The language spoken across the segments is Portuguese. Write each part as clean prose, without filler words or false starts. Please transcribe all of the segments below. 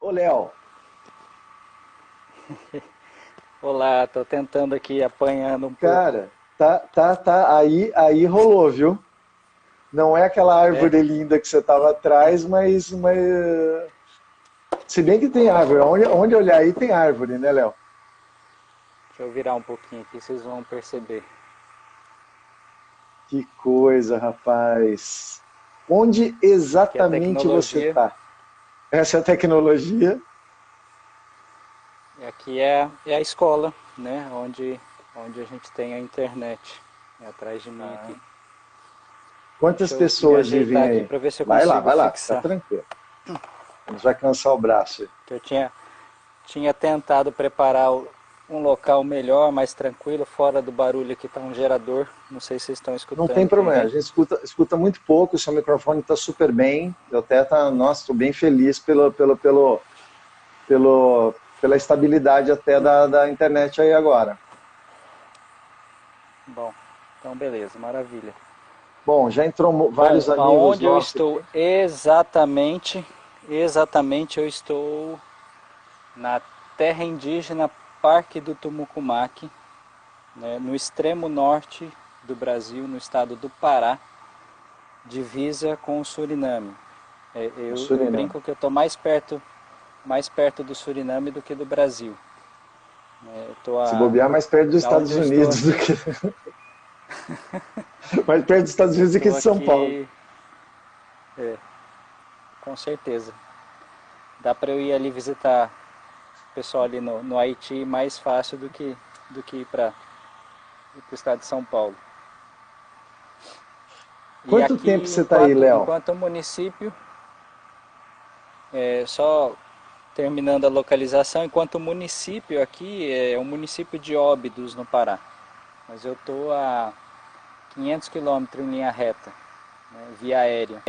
Ô, Léo, Olá, estou tentando aqui apanhando um pouco. cara, tá, aí rolou, viu? Não é aquela É, árvore linda que você tava atrás, mas se bem que tem árvore, onde olhar aí tem árvore, né, Léo? deixa eu virar um pouquinho aqui, vocês vão perceber. Que coisa, rapaz. Onde Aqui é exatamente você tecnologia, tá? Essa é a tecnologia. e aqui é a escola, né? Onde a gente tem a internet. É atrás de mim aqui. Quantas Deixa eu me pessoas vivem ajeitar aqui aí? para ver se eu consigo Vai lá, fica fixar. tranquilo. Não vai cansar o braço aí. Que eu tinha tentado preparar um local melhor, mais tranquilo, fora do barulho aqui está um gerador. Não sei se vocês estão Não tem escutando problema, a também. gente escuta muito pouco, o seu microfone está super bem. Eu até nossa, estou bem feliz pela estabilidade até da internet aí agora. Bom, então beleza, maravilha. Bom, já entrou Bom, vários amigos aonde eu nossos estou aqui. exatamente eu estou na terra indígena Parque do Tumucumaque, né, no extremo norte do Brasil, no estado do Pará, divisa com o Suriname. No Eu Suriname. brinco que eu estou mais perto do Suriname do que do Brasil. Eu tô Se bobear mais perto dos da onde Estados eu estou Unidos do aqui, que mais perto dos Estados eu Unidos do que estou de São Paulo. aqui, é, com certeza. Dá para eu ir ali visitar o pessoal ali no Haiti mais fácil do que ir para o estado de São Paulo. E Quanto tempo aqui, você está aí, Léo? enquanto município, só terminando a localização, enquanto município aqui é um município de Óbidos, no Pará. Mas eu estou a 500 quilômetros em linha reta, né, via aérea,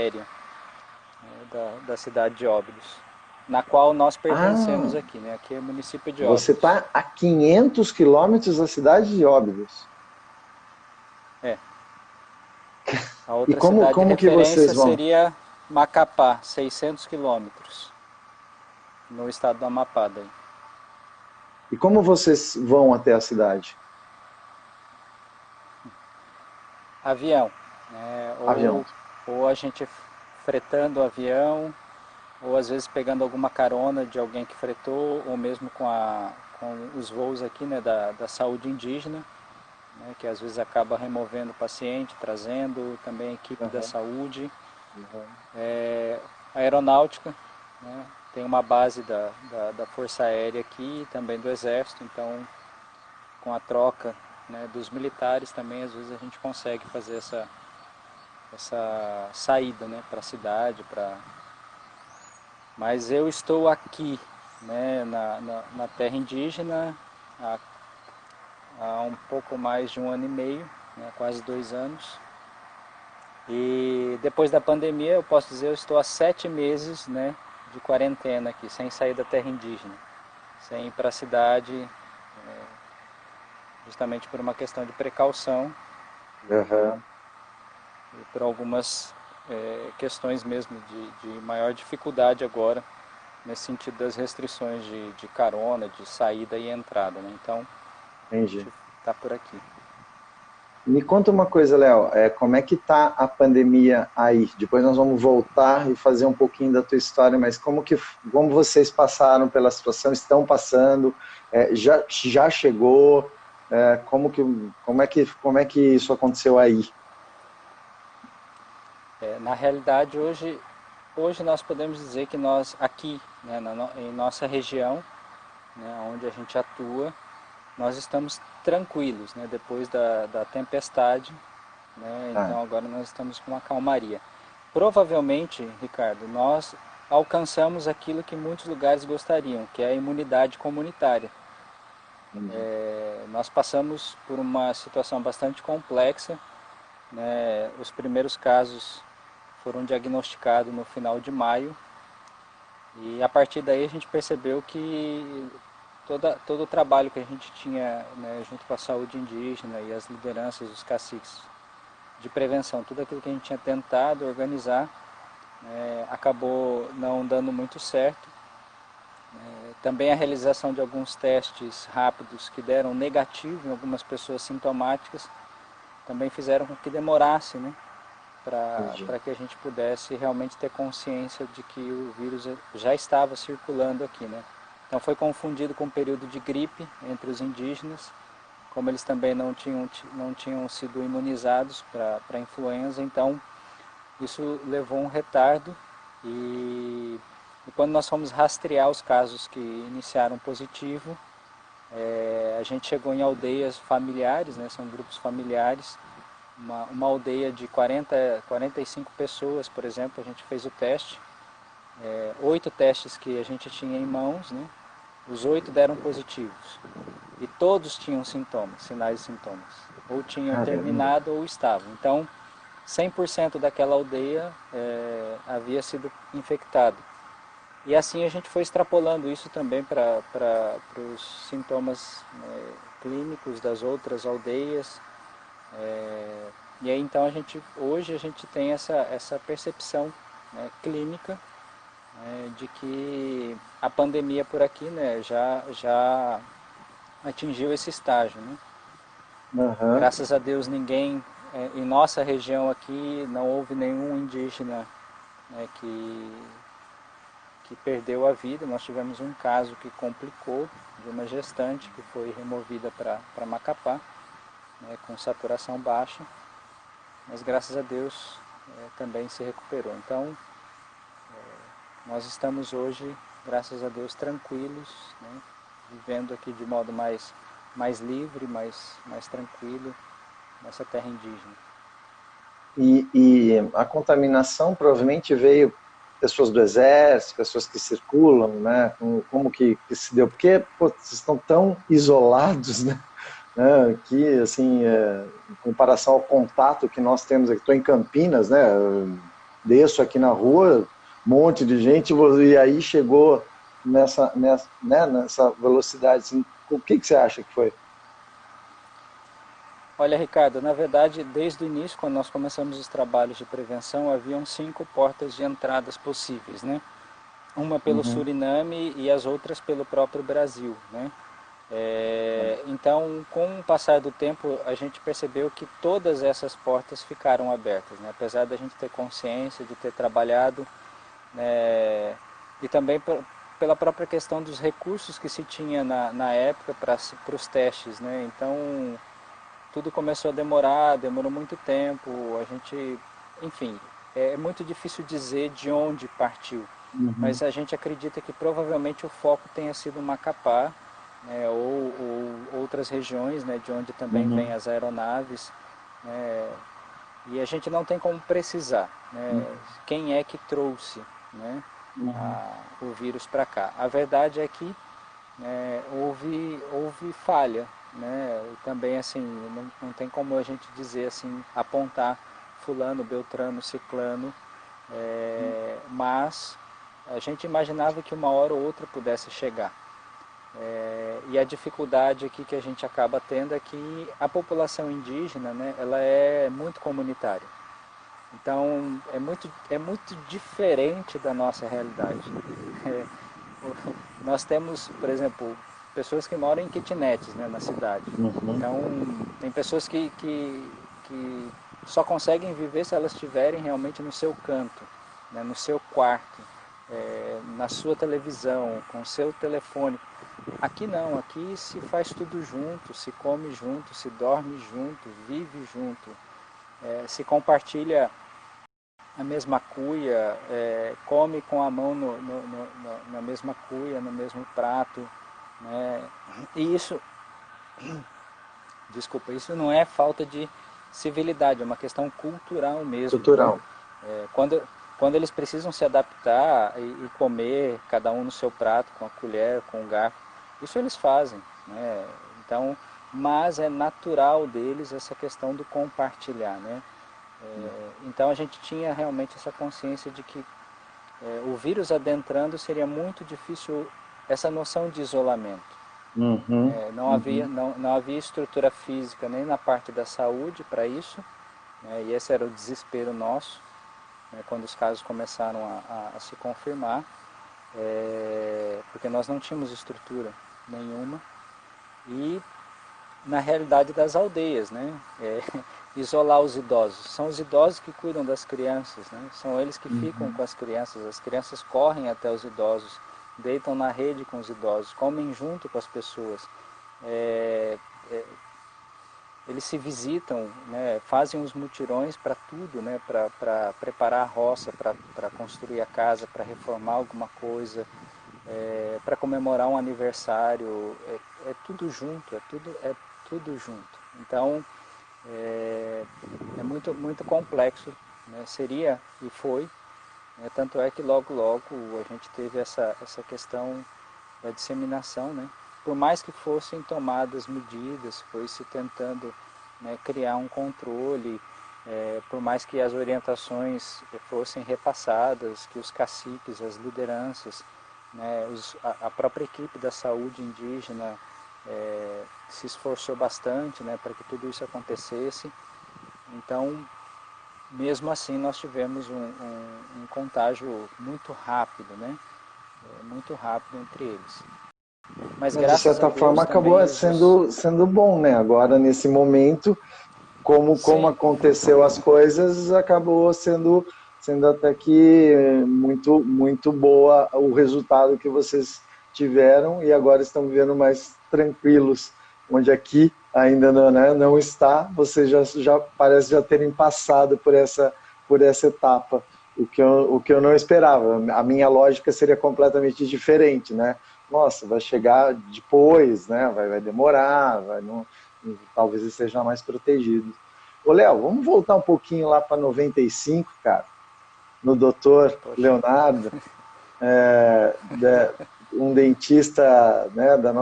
da cidade de Óbidos, na qual nós pertencemos Ah, aqui, né? Aqui é o município de você Óbidos. está a 500 quilômetros da cidade de Óbidos. É. A E outra como, cidade de como que vocês referência vão? seria Macapá, 600 quilômetros, no estado do Amapá. Daí. E como vocês vão até a cidade? Avião, né? Avião. Ou a gente fretando o avião, ou às vezes pegando alguma carona de alguém que fretou, ou mesmo com os voos aqui, né, da saúde indígena, né, que às vezes acaba removendo o paciente, trazendo também a equipe da Aham, saúde. aham. A aeronáutica, né, tem uma base da Força Aérea aqui e também do Exército, então com a troca, né, dos militares também, às vezes a gente consegue fazer essa saída, né, para a cidade, mas eu estou aqui, né, na terra indígena há, há um pouco mais de um ano e meio, né, quase 2 anos. E depois da pandemia, eu posso dizer, eu estou há 7 meses, né, de quarentena aqui, sem sair da terra indígena, sem ir para a cidade, justamente por uma questão de precaução Aham. e por algumas questões mesmo de maior dificuldade agora, nesse sentido das restrições de carona, de saída e entrada. Né? Então, a Entendi. gente está por aqui. Me conta uma coisa, Léo, como é que tá a pandemia aí? Depois nós vamos voltar e fazer um pouquinho da tua história, mas como vocês passaram pela situação, estão passando, já chegou, como é que isso aconteceu aí? Na realidade, hoje nós podemos dizer que nós aqui, né, em nossa região, né, onde a gente atua, nós estamos tranquilos, né, depois da tempestade, né, Ah, então agora nós estamos com uma calmaria. Provavelmente, Ricardo, nós alcançamos aquilo que muitos lugares gostariam, que é a imunidade comunitária. entendi. Nós passamos por uma situação bastante complexa, né, os primeiros casos foram diagnosticados no final de maio, e a partir daí a gente percebeu que todo o trabalho que a gente tinha, né, junto com a saúde indígena e as lideranças, os caciques de prevenção, tudo aquilo que a gente tinha tentado organizar, acabou não dando muito certo. Também a realização de alguns testes rápidos que deram negativo em algumas pessoas sintomáticas, também fizeram com que demorasse, né, para que a gente pudesse realmente ter consciência de que o vírus já estava circulando aqui, né. Então foi confundido com um período de gripe entre os indígenas, como eles também não tinham sido imunizados para a influenza, então isso levou um retardo e quando nós fomos rastrear os casos que iniciaram positivo, a gente chegou em aldeias familiares, né, são grupos familiares, uma aldeia de 45 pessoas, por exemplo, a gente fez o teste, 8 testes que a gente tinha em mãos, né, os 8 deram positivos e todos tinham sintomas, sinais e sintomas, ou tinham terminado ou estavam. Então, 100% daquela aldeia havia sido infectado. E assim a gente foi extrapolando isso também para os sintomas clínicos das outras aldeias. E aí então hoje a gente tem essa percepção, né, clínica, de que a pandemia por aqui, né, já atingiu esse estágio, né? Uhum. Graças a Deus ninguém, em nossa região aqui, não houve nenhum indígena, né, que perdeu a vida. Nós tivemos um caso que complicou, de uma gestante que foi removida para Macapá, né, com saturação baixa, mas graças a Deus também se recuperou. Então, nós estamos hoje, graças a Deus, tranquilos, né, vivendo aqui de modo mais livre, mais tranquilo, nessa terra indígena. E a contaminação provavelmente veio pessoas do exército, pessoas que circulam, né? Como que se deu? Porque pô, vocês estão tão isolados, né? Que, assim, em comparação ao contato que nós temos aqui, estou em Campinas, né? Desço aqui na rua, um monte de gente, e aí chegou nessa velocidade. Assim, o que você acha que foi? Olha, Ricardo, na verdade, desde o início, quando nós começamos os trabalhos de prevenção, haviam 5 portas de entradas possíveis, né? Uma pelo Uhum. Suriname e as outras pelo próprio Brasil, né? Então, com o passar do tempo, a gente percebeu que todas essas portas ficaram abertas, né? Apesar da gente ter consciência, de ter trabalhado, né? E também pela própria questão dos recursos que se tinha na época para os testes, né? Então, tudo começou a demorar, demorou muito tempo, a gente, enfim, é muito difícil dizer de onde partiu, Uhum. mas a gente acredita que provavelmente o foco tenha sido Macapá, né, ou outras regiões, né, de onde também vêm Uhum. as aeronaves, né, e a gente não tem como precisar, né, Uhum. quem é que trouxe, né, Uhum. o vírus para cá. A verdade é que houve falha, né? E também assim, não tem como a gente dizer assim, apontar fulano, beltrano, ciclano, mas a gente imaginava que uma hora ou outra pudesse chegar. E a dificuldade aqui que a gente acaba tendo é que a população indígena, né, ela é muito comunitária. Então é muito diferente da nossa realidade. Nós temos, por exemplo, pessoas que moram em kitnets, né, na cidade. Uhum. Então, tem pessoas que só conseguem viver se elas estiverem realmente no seu canto, né, no seu quarto, na sua televisão, com o seu telefone. Aqui não, aqui se faz tudo junto, se come junto, se dorme junto, vive junto, se compartilha a mesma cuia, come com a mão na mesma cuia, no mesmo prato, né? E isso, desculpa, isso não é falta de civilidade, é uma questão cultural mesmo, né? Cultural. Quando eles precisam se adaptar e comer, cada um no seu prato, com a colher, com o garfo, isso eles fazem, né? Então, mas é natural deles essa questão do compartilhar, né? Então a gente tinha realmente essa consciência de que o vírus adentrando seria muito difícil essa noção de isolamento. Uhum. Uhum. Não havia estrutura física nem na parte da saúde para isso, né, e esse era o desespero nosso, né, quando os casos começaram a se confirmar, porque porque nós não tínhamos estrutura nenhuma. E na realidade das aldeias, né? Isolar os idosos. São os idosos que cuidam das crianças, né? São eles que ficam com as crianças correm até os idosos, deitam na rede com os idosos, comem junto com as pessoas. Eles se visitam, né? Fazem os mutirões para tudo, né? Para preparar a roça, para construir a casa, para reformar alguma coisa, para comemorar um aniversário, é tudo junto, é tudo junto. Então, é muito, muito complexo, né? Seria e foi, né? Tanto é que logo a gente teve essa questão da disseminação, né? Por mais que fossem tomadas medidas, foi se tentando, né, criar um controle, por mais que as orientações fossem repassadas, que os caciques, as lideranças, né, a própria equipe da saúde indígena se esforçou bastante, né, para que tudo isso acontecesse. Então, mesmo assim, nós tivemos um contágio muito rápido, né, muito rápido entre eles. Mas Mas de graças a certa Deus forma também acabou os... sendo bom, né? Agora, nesse momento, como Sim, aconteceu as coisas, acabou sendo até que muito boa o resultado que vocês tiveram e agora estão vivendo mais tranquilos, onde aqui ainda não, né, não está, vocês já parece já terem passado por essa etapa, o que eu não esperava. A minha lógica seria completamente diferente, né? Nossa, vai chegar depois, né? Vai demorar, não, talvez esteja mais protegido. Ô, Léo, vamos voltar um pouquinho lá para 95, cara, no doutor poxa, Leonardo, um dentista, né, da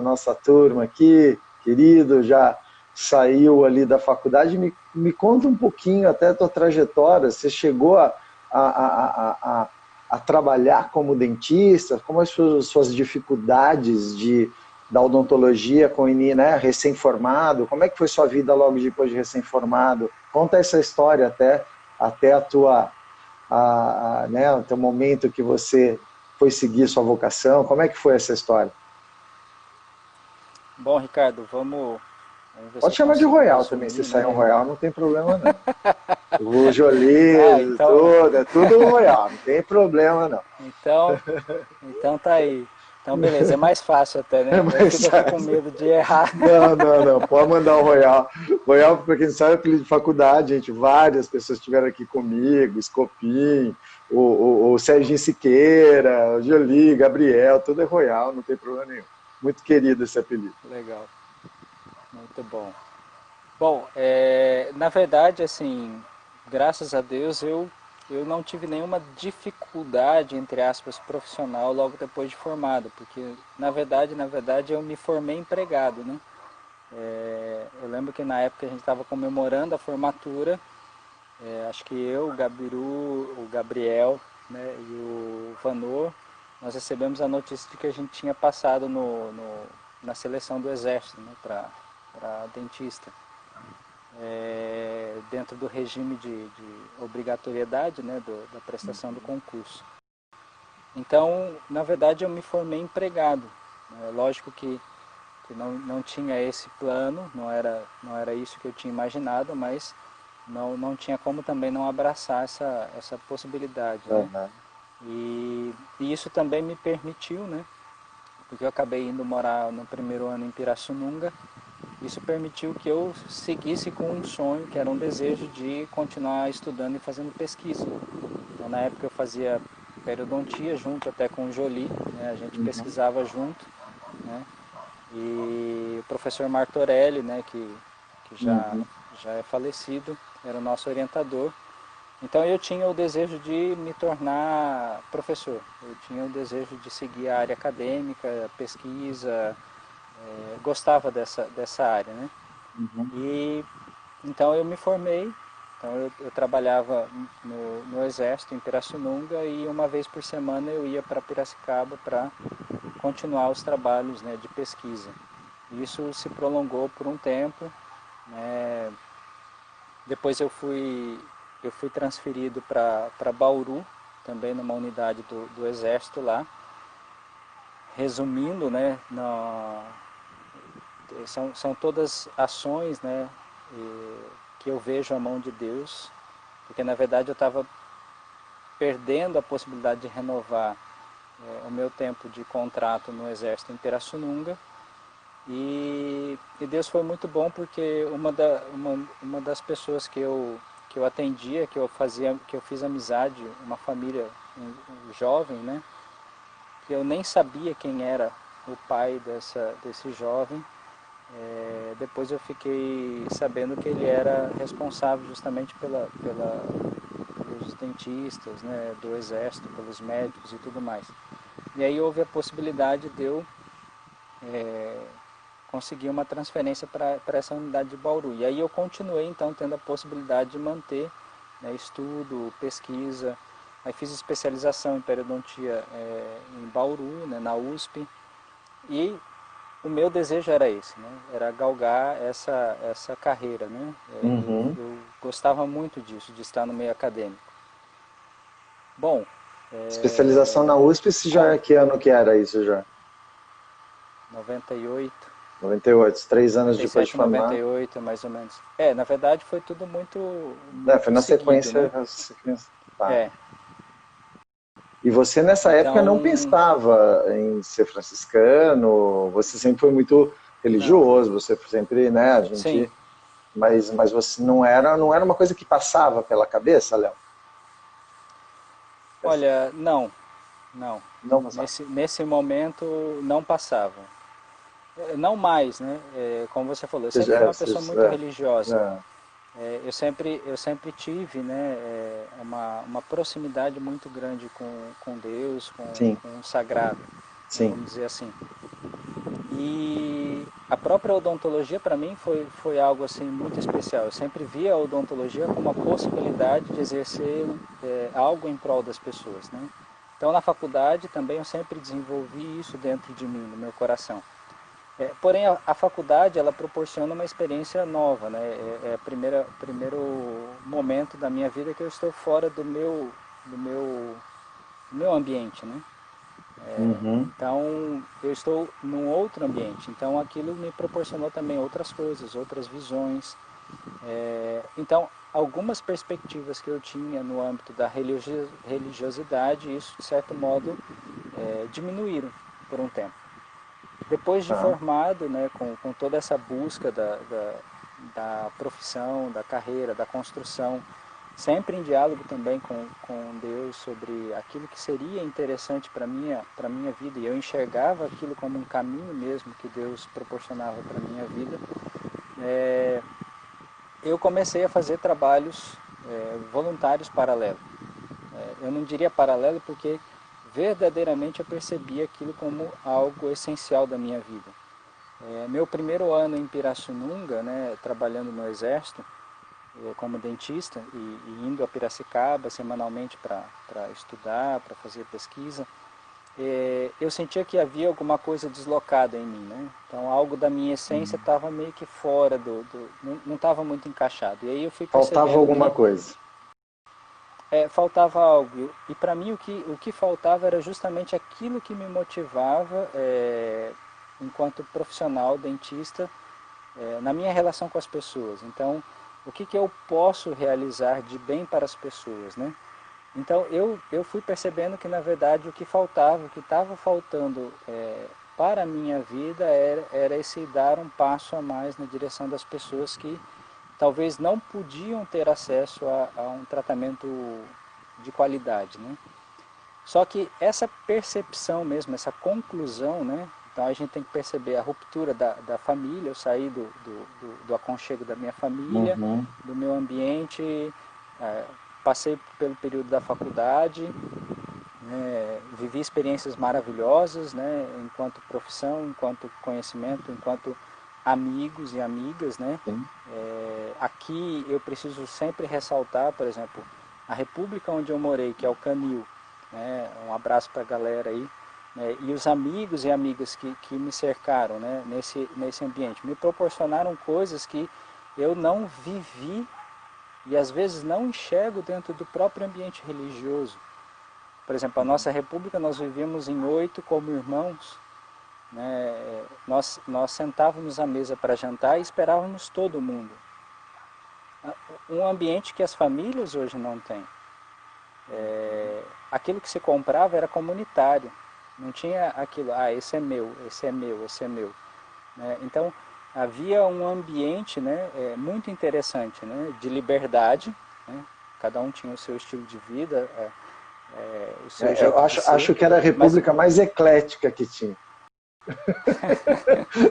nossa turma aqui, querido, já saiu ali da faculdade. Me conta um pouquinho até a tua trajetória. Você chegou a trabalhar como dentista? Como as suas dificuldades da odontologia com né, recém-formado? Como é que foi sua vida logo depois de recém-formado? Conta essa história até né, o teu momento que você foi seguir sua vocação. Como é que foi essa história? bom, Ricardo, vamos ver se Pode eu chamar de consigo Royal também, se resumir, sair um né? Royal não tem problema não. O Ah, Jolido, então, tudo, é tudo Royal, não tem problema não. então, então tá aí. Então beleza, é mais fácil até, É né? Eu mais fico aqui com fácil. medo de errar. Não, pode mandar o Royal. Royal, para quem não sabe, é apelido de faculdade, gente. Várias pessoas estiveram aqui comigo, Scopim, o Serginho Siqueira, o Jolie, Gabriel, tudo é Royal, não tem problema nenhum. Muito querido esse apelido. Legal, muito bom. Bom, na verdade, assim, graças a Deus eu não tive nenhuma dificuldade, entre aspas, profissional logo depois de formado, porque na verdade eu me formei empregado, né? Eu lembro que na época a gente estava comemorando a formatura, acho que eu, o Gabiru, o Gabriel, né, e o Vanor, nós recebemos a notícia de que a gente tinha passado na seleção do Exército, né, para dentista. Dentro do regime de obrigatoriedade, né, da prestação do concurso. Então, na verdade, eu me formei empregado. Lógico que não tinha esse plano, não era isso que eu tinha imaginado, mas não tinha como também não abraçar essa possibilidade, né? Uhum. E isso também me permitiu, né? Porque eu acabei indo morar no primeiro ano em Pirassununga. Isso permitiu que eu seguisse com um sonho, que era um desejo de continuar estudando e fazendo pesquisa. Então, na época eu fazia periodontia junto até com o Jolie, né? A gente Uhum. pesquisava junto, né? E o professor Martorelli, né, que Uhum. já é falecido, era o nosso orientador. Então eu tinha o desejo de me tornar professor, eu tinha o desejo de seguir a área acadêmica, pesquisa, gostava dessa área, né? Uhum. E então eu me formei, então eu trabalhava no Exército em Pirassununga e uma vez por semana eu ia para Piracicaba para continuar os trabalhos, né, de pesquisa. Isso se prolongou por um tempo, né? Depois eu fui transferido para Bauru, também numa unidade do Exército lá. resumindo, né, são todas ações, né, que eu vejo a mão de Deus, porque na verdade eu estava perdendo a possibilidade de renovar o meu tempo de contrato no Exército em Pirassununga, e Deus foi muito bom, porque uma das pessoas que eu atendia, que eu fiz amizade, uma família, um jovem, né, que eu nem sabia quem era o pai desse jovem. Depois eu fiquei sabendo que ele era responsável justamente pelos dentistas, né, do Exército, pelos médicos e tudo mais. E aí houve a possibilidade de eu conseguir uma transferência para essa unidade de Bauru. E aí eu continuei então tendo a possibilidade de manter, né, estudo, pesquisa. Aí fiz especialização em periodontia em Bauru, né, na USP. E o meu desejo era esse, né? Era galgar essa carreira, né? Uhum. Eu gostava muito disso, de estar no meio acadêmico. Bom, Especialização na USP, se já, que ano que era isso já? 98, 98, 3 anos depois de 97, formar. 98, mais ou menos. Na verdade foi tudo muito, Foi muito na seguido, sequência. né? Tá. É, E você nessa época não então, pensava em ser franciscano, você sempre foi muito não, religioso, você sempre, né, a sim. gente, mas você não era uma coisa que passava pela cabeça, Léo? Olha, não, não. Não passava. Nesse momento não passava. Não mais, né? Como você falou, eu sempre fui uma pessoa muito religiosa. É, Eu sempre tive, né, uma proximidade muito grande com Deus, sim, com o sagrado, né, sim. vamos dizer assim. E a própria odontologia para mim foi algo assim muito especial. Eu sempre via a odontologia como uma possibilidade de exercer algo em prol das pessoas, né? Então na faculdade também eu sempre desenvolvi isso dentro de mim, no meu coração. Porém, a faculdade ela proporciona uma experiência nova, né? É o primeiro momento da minha vida que eu estou fora do meu ambiente, né? Uhum. Então, eu estou num outro ambiente. Então, aquilo me proporcionou também outras coisas, outras visões. Então, algumas perspectivas que eu tinha no âmbito da religiosidade, isso, de certo modo, diminuíram por um tempo. Depois de Tá. formado, né, com toda essa busca da profissão, da carreira, da construção, sempre em diálogo também com Deus sobre aquilo que seria interessante para a minha vida, e eu enxergava aquilo como um caminho mesmo que Deus proporcionava para a minha vida, eu comecei a fazer trabalhos voluntários paralelos. Eu não diria paralelo porque verdadeiramente eu percebi aquilo como algo essencial da minha vida. Meu primeiro ano em Pirassununga, né, trabalhando no Exército, como dentista e indo a Piracicaba semanalmente para estudar, para fazer pesquisa, eu sentia que havia alguma coisa deslocada em mim, né? Então algo da minha essência estava meio que fora não estava muito encaixado. E aí eu fui Faltava percebendo alguma que coisa. faltava algo. E para mim o que faltava era justamente aquilo que me motivava enquanto profissional dentista na minha relação com as pessoas. Então, o que eu posso realizar de bem para as pessoas, né? Então, eu fui percebendo que, na verdade, o que faltava, o que estava faltando para a minha vida era esse dar um passo a mais na direção das pessoas que talvez não podiam ter acesso a um tratamento de qualidade, né? Só que essa percepção mesmo, essa conclusão, né? Então a gente tem que perceber a ruptura da família, eu saí do aconchego da minha família, Uhum. do meu ambiente, passei pelo período da faculdade, né, vivi experiências maravilhosas, né, enquanto profissão, enquanto conhecimento, enquanto amigos e amigas, né. Sim. Aqui eu preciso sempre ressaltar, por exemplo, a república onde eu morei, que é o Canil, né, um abraço para a galera aí, né, e os amigos e amigas que me cercaram, né, nesse ambiente, me proporcionaram coisas que eu não vivi e às vezes não enxergo dentro do próprio ambiente religioso. Por exemplo, a nossa república nós vivíamos em 8 como irmãos, né? Nós sentávamos à mesa para jantar e esperávamos todo mundo. Um ambiente que as famílias hoje não têm. Aquilo que se comprava era comunitário. Não tinha aquilo, esse é meu, esse é meu, esse é meu. Né? Então, havia um ambiente, né, muito interessante, né, de liberdade. Né? Cada um tinha o seu estilo de vida, o seu Eu jeito de ser. acho que era a Mas, república mais eclética que tinha.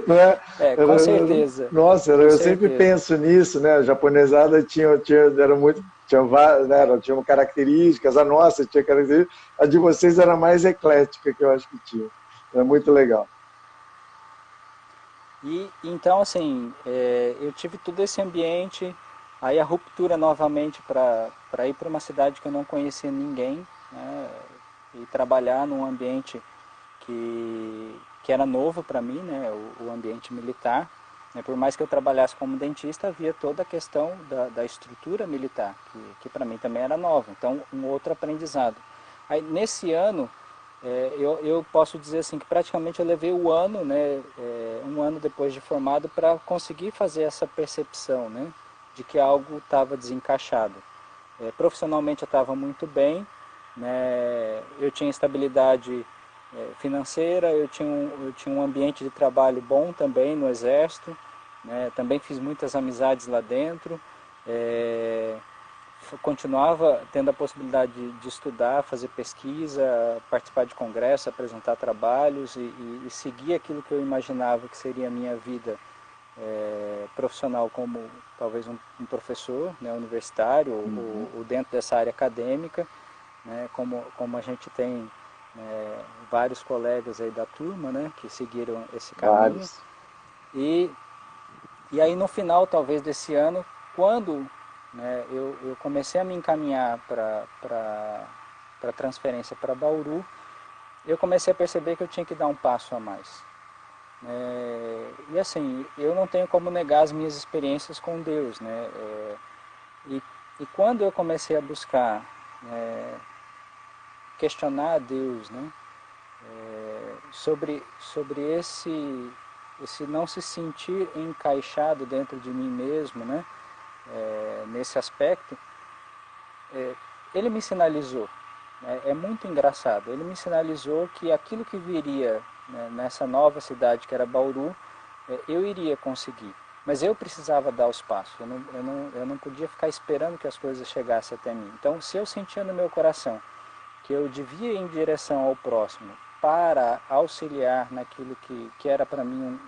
Não é? com certeza, Nossa, com eu sempre certeza. penso nisso, né? A japonesada era muito, tinha características, a nossa tinha características, a de vocês era mais eclética que eu acho que tinha. Era muito legal. E então, assim, eu tive todo esse ambiente, aí a ruptura novamente para ir para uma cidade que eu não conhecia ninguém, né, e trabalhar num ambiente que era novo para mim, né, o ambiente militar. Né, por mais que eu trabalhasse como dentista, havia toda a questão da estrutura militar, que para mim também era nova. Então, um outro aprendizado. Aí, nesse ano, eu posso dizer assim que praticamente eu levei o ano, né, um ano depois de formado, para conseguir fazer essa percepção, né, de que algo estava desencaixado. Profissionalmente eu estava muito bem, né, eu tinha estabilidade financeira, eu tinha um ambiente de trabalho bom também no Exército, né, também fiz muitas amizades lá dentro, é, continuava tendo a possibilidade de estudar, fazer pesquisa, participar de congressos, apresentar trabalhos e seguir aquilo que eu imaginava que seria a minha vida profissional como talvez um professor, né, universitário Uhum. ou dentro dessa área acadêmica, né, como a gente tem vários colegas aí da turma, né, que seguiram esse caminho. Vários. E, e aí no final talvez desse ano, quando, né, eu comecei a me encaminhar para transferência para Bauru, eu comecei a perceber que eu tinha que dar um passo a mais. E assim, eu não tenho como negar as minhas experiências com Deus, né? E, e quando eu comecei a buscar questionar a Deus, né? Sobre esse não se sentir encaixado dentro de mim mesmo, né? Nesse aspecto, ele me sinalizou, né? É muito engraçado, ele me sinalizou que aquilo que viria, né, nessa nova cidade que era Bauru, eu iria conseguir. Mas eu precisava dar os passos, eu não podia ficar esperando que as coisas chegassem até mim. Então, se eu sentia no meu coração que eu devia ir em direção ao próximo para auxiliar naquilo que era para mim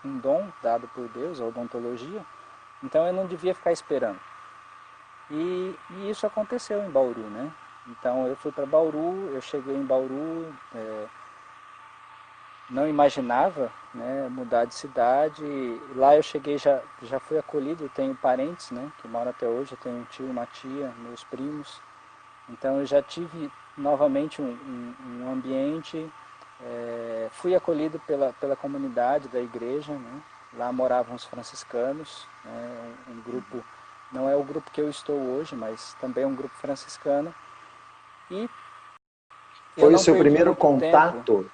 um dom dado por Deus, a odontologia, então eu não devia ficar esperando. E isso aconteceu em Bauru, né? Então eu fui para Bauru, eu cheguei em Bauru, não imaginava, né, mudar de cidade. Lá eu cheguei, já fui acolhido, tenho parentes, né, que moram até hoje, eu tenho um tio, uma tia, meus primos. Então eu já tive novamente um ambiente, fui acolhido pela comunidade da igreja, né? Lá moravam os franciscanos, né? Um grupo, não é o grupo que eu estou hoje, mas também é um grupo franciscano. E eu Foi o não seu perdi primeiro muito tempo. contato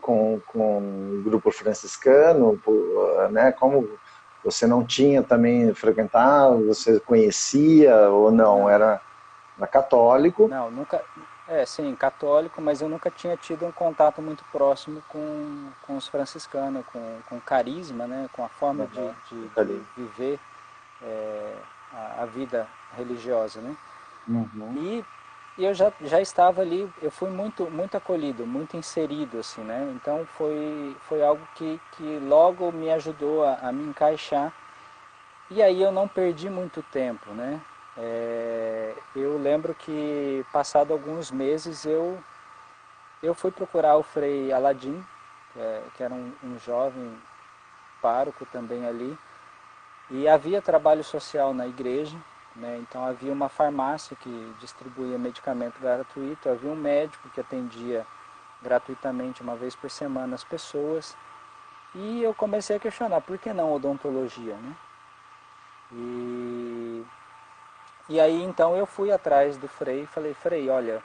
com o grupo franciscano, né? Como você não tinha também frequentado, você conhecia ou não? Não, Era católico? não, nunca. Sim, católico, mas eu nunca tinha tido um contato muito próximo com os franciscanos, com o carisma, né, com a forma Uhum. de viver a vida religiosa, né? Uhum. E, e eu já estava ali, eu fui muito acolhido, muito inserido, assim, né? Então foi algo que logo me ajudou a me encaixar. E aí eu não perdi muito tempo, né? Eu lembro que passado alguns meses eu fui procurar o Frei Aladim, que era um jovem pároco também ali, e havia trabalho social na igreja, né? Então havia uma farmácia que distribuía medicamento gratuito, havia um médico que atendia gratuitamente uma vez por semana as pessoas, e eu comecei a questionar, por que não odontologia, né? E, e aí então eu fui atrás do Frei e falei, Frei, olha,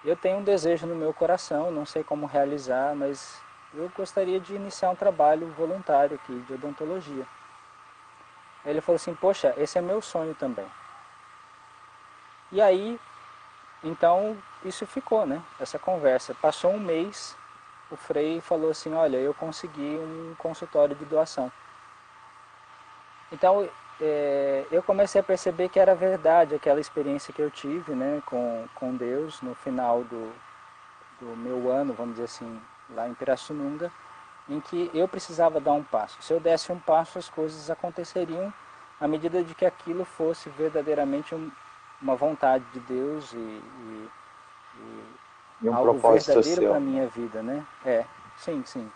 eu tenho um desejo no meu coração, não sei como realizar, mas eu gostaria de iniciar um trabalho voluntário aqui de odontologia. Ele falou assim, poxa, esse é meu sonho também. E aí, então, isso ficou, né? Essa conversa. Passou um mês, o Frei falou assim, olha, eu consegui um consultório de doação. Então, eu comecei a perceber que era verdade aquela experiência que eu tive, né, com Deus no final do meu ano, vamos dizer assim, lá em Pirassununga, em que eu precisava dar um passo. Se eu desse um passo, as coisas aconteceriam à medida de que aquilo fosse verdadeiramente uma vontade de Deus E um algo propósito verdadeiro para a seu, né? minha vida, né? Sim, sim.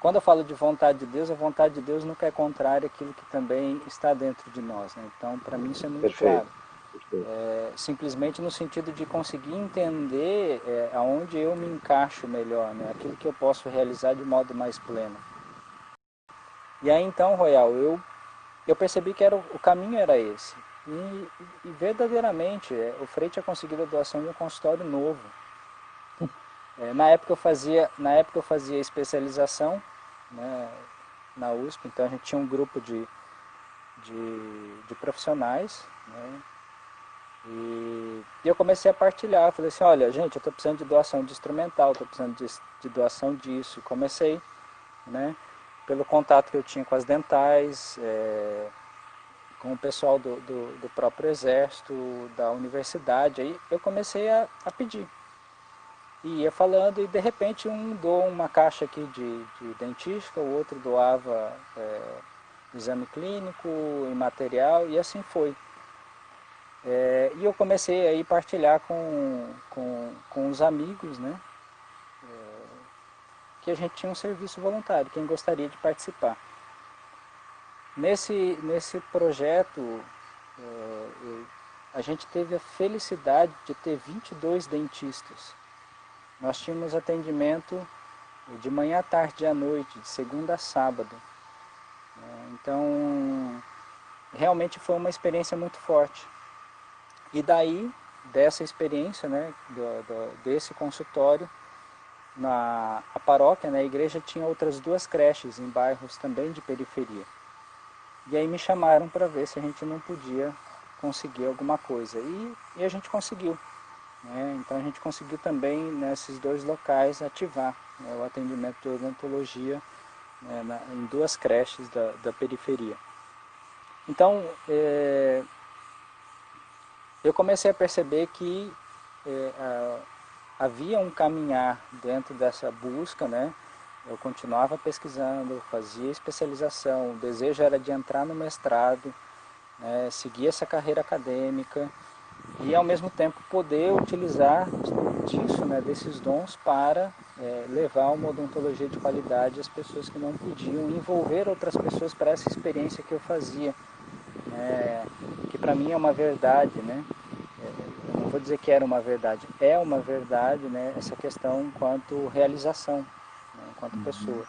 Quando eu falo de vontade de Deus, a vontade de Deus nunca é contrária àquilo que também está dentro de nós, né? Então, para mim isso é muito claro. Perfeito, perfeito. Simplesmente no sentido de conseguir entender aonde eu me encaixo melhor, né? Aquilo que eu posso realizar de modo mais pleno. E aí então, Royal, eu percebi que o caminho era esse. E verdadeiramente, o Frei tinha conseguido a doação de um consultório novo. Na época eu fazia especialização, né, na USP, então a gente tinha um grupo de profissionais, né, e eu comecei a partilhar, falei assim, olha, gente, eu estou precisando de doação de instrumental, estou precisando de doação disso. Comecei, né, pelo contato que eu tinha com as dentais, com o pessoal do próprio exército, da universidade, aí eu comecei a pedir. E ia falando e de repente um doou uma caixa aqui de dentística, o outro doava exame clínico e material e assim foi. E eu comecei aí a partilhar com os amigos, né, que a gente tinha um serviço voluntário, quem gostaria de participar. Nesse projeto, a gente teve a felicidade de ter 22 dentistas. Nós tínhamos atendimento de manhã à tarde e à noite, de segunda a sábado. Então, realmente foi uma experiência muito forte. E daí, dessa experiência, né, desse consultório, a paróquia, né, a igreja tinha outras 2 creches em bairros também de periferia. E aí me chamaram para ver se a gente não podia conseguir alguma coisa. E a gente conseguiu. Né? Então a gente conseguiu também nesses 2 locais ativar, né, o atendimento de odontologia, né, em 2 creches da periferia. Então eu comecei a perceber que havia um caminhar dentro dessa busca, né? Eu continuava pesquisando, fazia especialização, o desejo era de entrar no mestrado, né, seguir essa carreira acadêmica e ao mesmo tempo poder utilizar disso, né, desses dons para levar uma odontologia de qualidade às pessoas que não podiam, envolver outras pessoas para essa experiência que eu fazia, que para mim é uma verdade, né? Eu não vou dizer que era uma verdade, é uma verdade, né, essa questão enquanto realização, né, enquanto pessoa.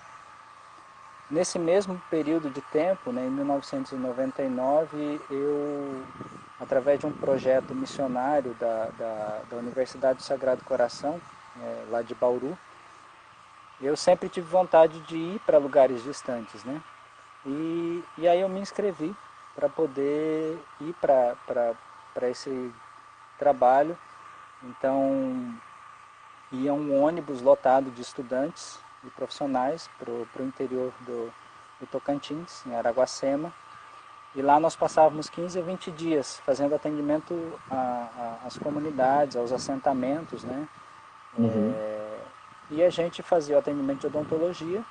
Nesse mesmo período de tempo, né, em 1999, eu, através de um projeto missionário da Universidade do Sagrado Coração, lá de Bauru, eu sempre tive vontade de ir para lugares distantes, né? E aí eu me inscrevi para poder ir para esse trabalho. Então, ia um ônibus lotado de estudantes e profissionais para o interior do Tocantins, em Araguacema. E lá nós passávamos 15 a 20 dias fazendo atendimento às comunidades, aos assentamentos, né? Uhum. E a gente fazia o atendimento de odontologia,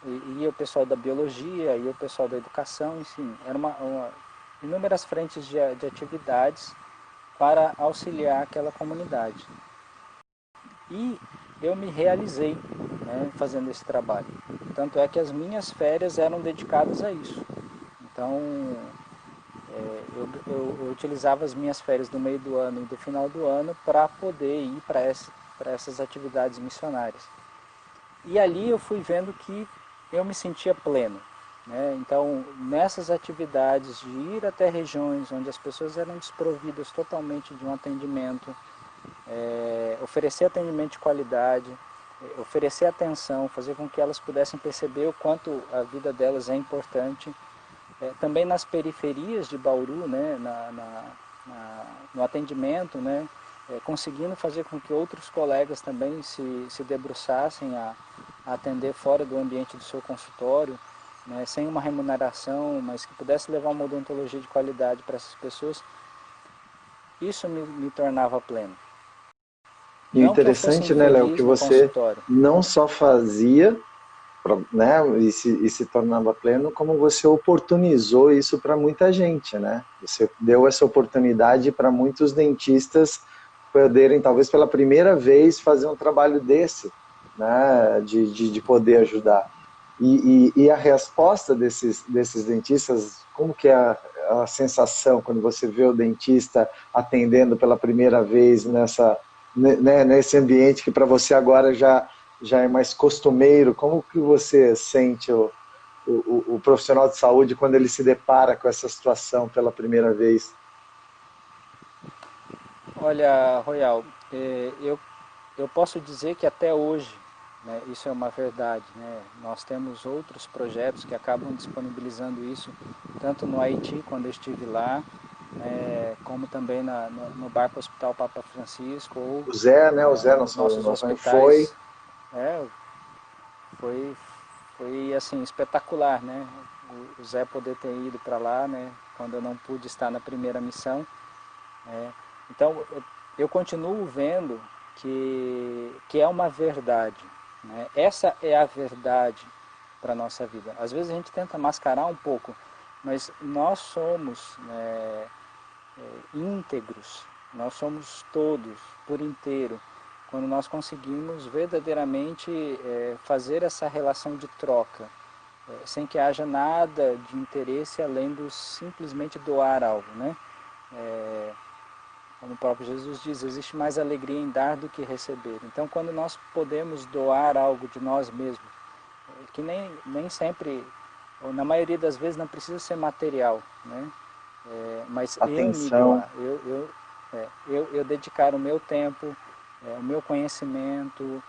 e ia o pessoal da biologia, ia o pessoal da educação, enfim, era inúmeras frentes de atividades para auxiliar aquela comunidade. E eu me realizei, né, fazendo esse trabalho. Tanto é que as minhas férias eram dedicadas a isso. Então, eu utilizava as minhas férias do meio do ano e do final do ano para poder ir para essas atividades missionárias. E ali eu fui vendo que eu me sentia pleno. Né? Então, nessas atividades de ir até regiões onde as pessoas eram desprovidas totalmente de um atendimento, oferecer atendimento de qualidade, oferecer atenção, fazer com que elas pudessem perceber o quanto a vida delas é importante. Também nas periferias de Bauru, né, no atendimento, né, conseguindo fazer com que outros colegas também se debruçassem a atender fora do ambiente do seu consultório, né, sem uma remuneração, mas que pudesse levar uma odontologia de qualidade para essas pessoas. Isso me tornava pleno. E o Não que eu fosse interessante, né, Léo, que infeliz no você consultório. não só fazia, né, e se tornava pleno, como você oportunizou isso para muita gente, né? Você deu essa oportunidade para muitos dentistas poderem, talvez pela primeira vez, fazer um trabalho desse, né, de poder ajudar. E a resposta desses dentistas, como que é a sensação quando você vê o dentista atendendo pela primeira vez nesse ambiente que para você agora já é mais costumeiro? Como que você sente o profissional de saúde quando ele se depara com essa situação pela primeira vez? Olha, Royal, eu posso dizer que até hoje, né, isso é uma verdade. Né? Nós temos outros projetos que acabam disponibilizando isso, tanto no Haiti, quando eu estive lá, né, como também no Barco Hospital Papa Francisco, ou O Zé, né? O Zé, nos nossos nosso foi. hospitais. É, foi, foi assim, espetacular, né? O Zé poder ter ido para lá, né, quando eu não pude estar na primeira missão. Então, eu continuo vendo que é uma verdade. Né? Essa é a verdade para a nossa vida. Às vezes a gente tenta mascarar um pouco, mas nós somos, né, íntegros, nós somos todos, por inteiro, quando nós conseguimos verdadeiramente fazer essa relação de troca, sem que haja nada de interesse além do simplesmente doar algo, né? Como o próprio Jesus diz, existe mais alegria em dar do que receber. Então, quando nós podemos doar algo de nós mesmos, que nem sempre, ou na maioria das vezes, não precisa ser material, né? Mas eu me Atenção. doar, eu dedicar o meu tempo, o meu conhecimento,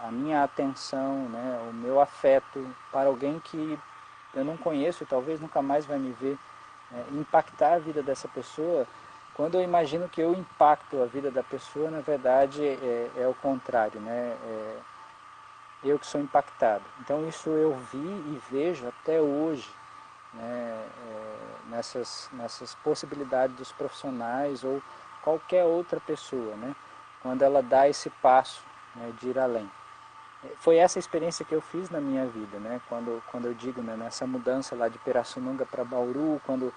a minha atenção, né, o meu afeto para alguém que eu não conheço e talvez nunca mais vai me ver, impactar a vida dessa pessoa. Quando eu imagino que eu impacto a vida da pessoa, na verdade é o contrário, né? Eu que sou impactado. Então isso eu vi e vejo até hoje, né? Nessas possibilidades dos profissionais ou qualquer outra pessoa, né? Quando ela dá esse passo, né, de ir além. Foi essa experiência que eu fiz na minha vida, né? Quando eu digo, né, nessa mudança lá de Pirassununga para Bauru, quando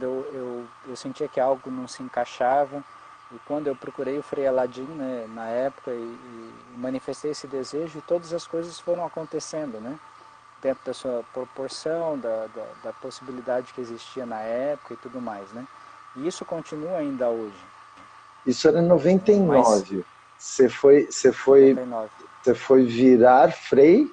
eu sentia que algo não se encaixava, e quando eu procurei o Frei Aladim, né, na época, e manifestei esse desejo, e todas as coisas foram acontecendo, né? Dentro da sua proporção, da possibilidade que existia na época e tudo mais, né? E isso continua ainda hoje. Isso era em Mas 99. Você foi, você foi, 99, você foi virar Frei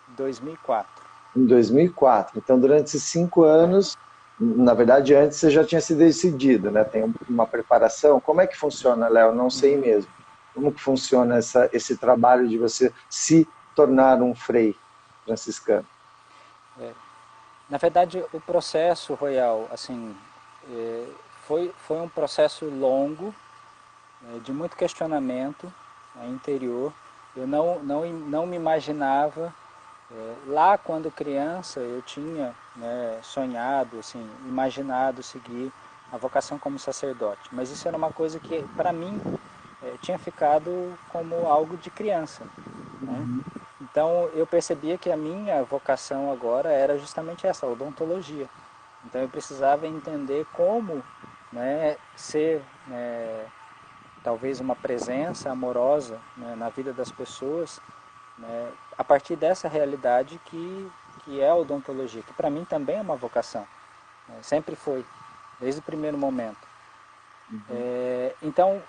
2004. em 2004. Então, durante esses 5 anos, na verdade, antes você já tinha se decidido, né? Tem uma preparação. Como é que funciona, Léo? Não sei Uhum. mesmo. Como que funciona esse trabalho de você se tornar um Frei franciscano? Na verdade, o processo Royal, assim, foi um processo longo, de muito questionamento, interior. Eu não me imaginava, lá quando criança eu tinha, né, sonhado, assim, imaginado seguir a vocação como sacerdote, mas isso era uma coisa que para mim tinha ficado como algo de criança, né? Então eu percebia que a minha vocação agora era justamente essa, a odontologia. Então eu precisava entender como, né, ser, talvez uma presença amorosa, né, na vida das pessoas, né, a partir dessa realidade que é a odontologia, que para mim também é uma vocação, né, sempre foi, desde o primeiro momento. Uhum. Então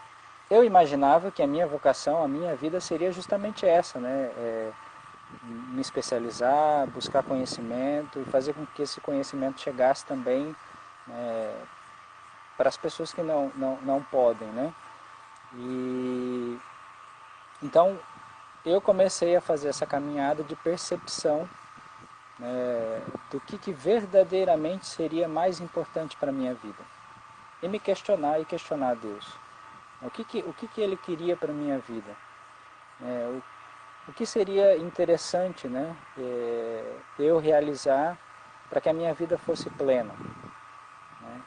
eu imaginava que a minha vocação, a minha vida seria justamente essa, né, me especializar, buscar conhecimento e fazer com que esse conhecimento chegasse também, para as pessoas que não podem, né? E Então, eu comecei a fazer essa caminhada de percepção, né, do que verdadeiramente seria mais importante para a minha vida. E me questionar e questionar a Deus. O que Ele queria para a minha vida? O que seria interessante, né, eu realizar para que a minha vida fosse plena, né?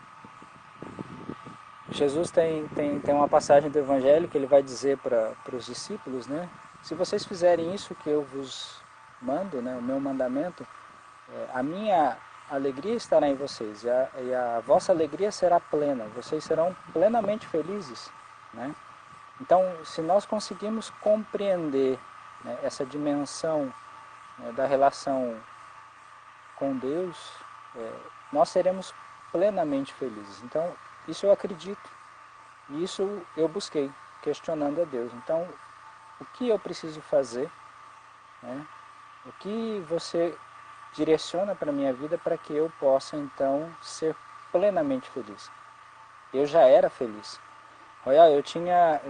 Jesus tem uma passagem do Evangelho que ele vai dizer para os discípulos, né? Se vocês fizerem isso que eu vos mando, né, o meu mandamento, a minha alegria estará em vocês e a vossa alegria será plena, vocês serão plenamente felizes, né? Então, se nós conseguimos compreender, né, essa dimensão, né, da relação com Deus, nós seremos plenamente felizes. Então, isso eu acredito, e isso eu busquei, questionando a Deus. Então, o que eu preciso fazer, né? O que você direciona para a minha vida para que eu possa, então, ser plenamente feliz? Eu já era feliz. Olha, eu tinha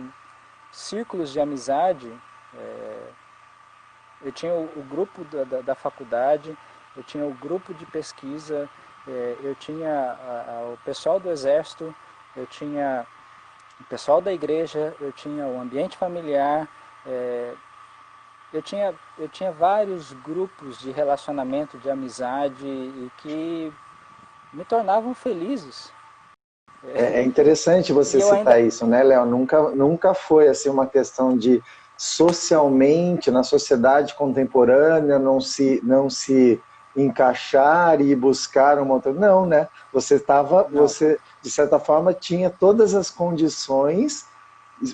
círculos de amizade, eu tinha o grupo da faculdade, eu tinha o grupo de pesquisa, eu tinha o pessoal do exército, eu tinha o pessoal da igreja, eu tinha o ambiente familiar, eu tinha vários grupos de relacionamento, de amizade, e que me tornavam felizes. É interessante E você eu ainda... citar isso, né, Léo? Nunca foi assim uma questão de socialmente, na sociedade contemporânea, não se encaixar e buscar uma outra. Não, né? Não, Você, de certa forma, tinha todas as condições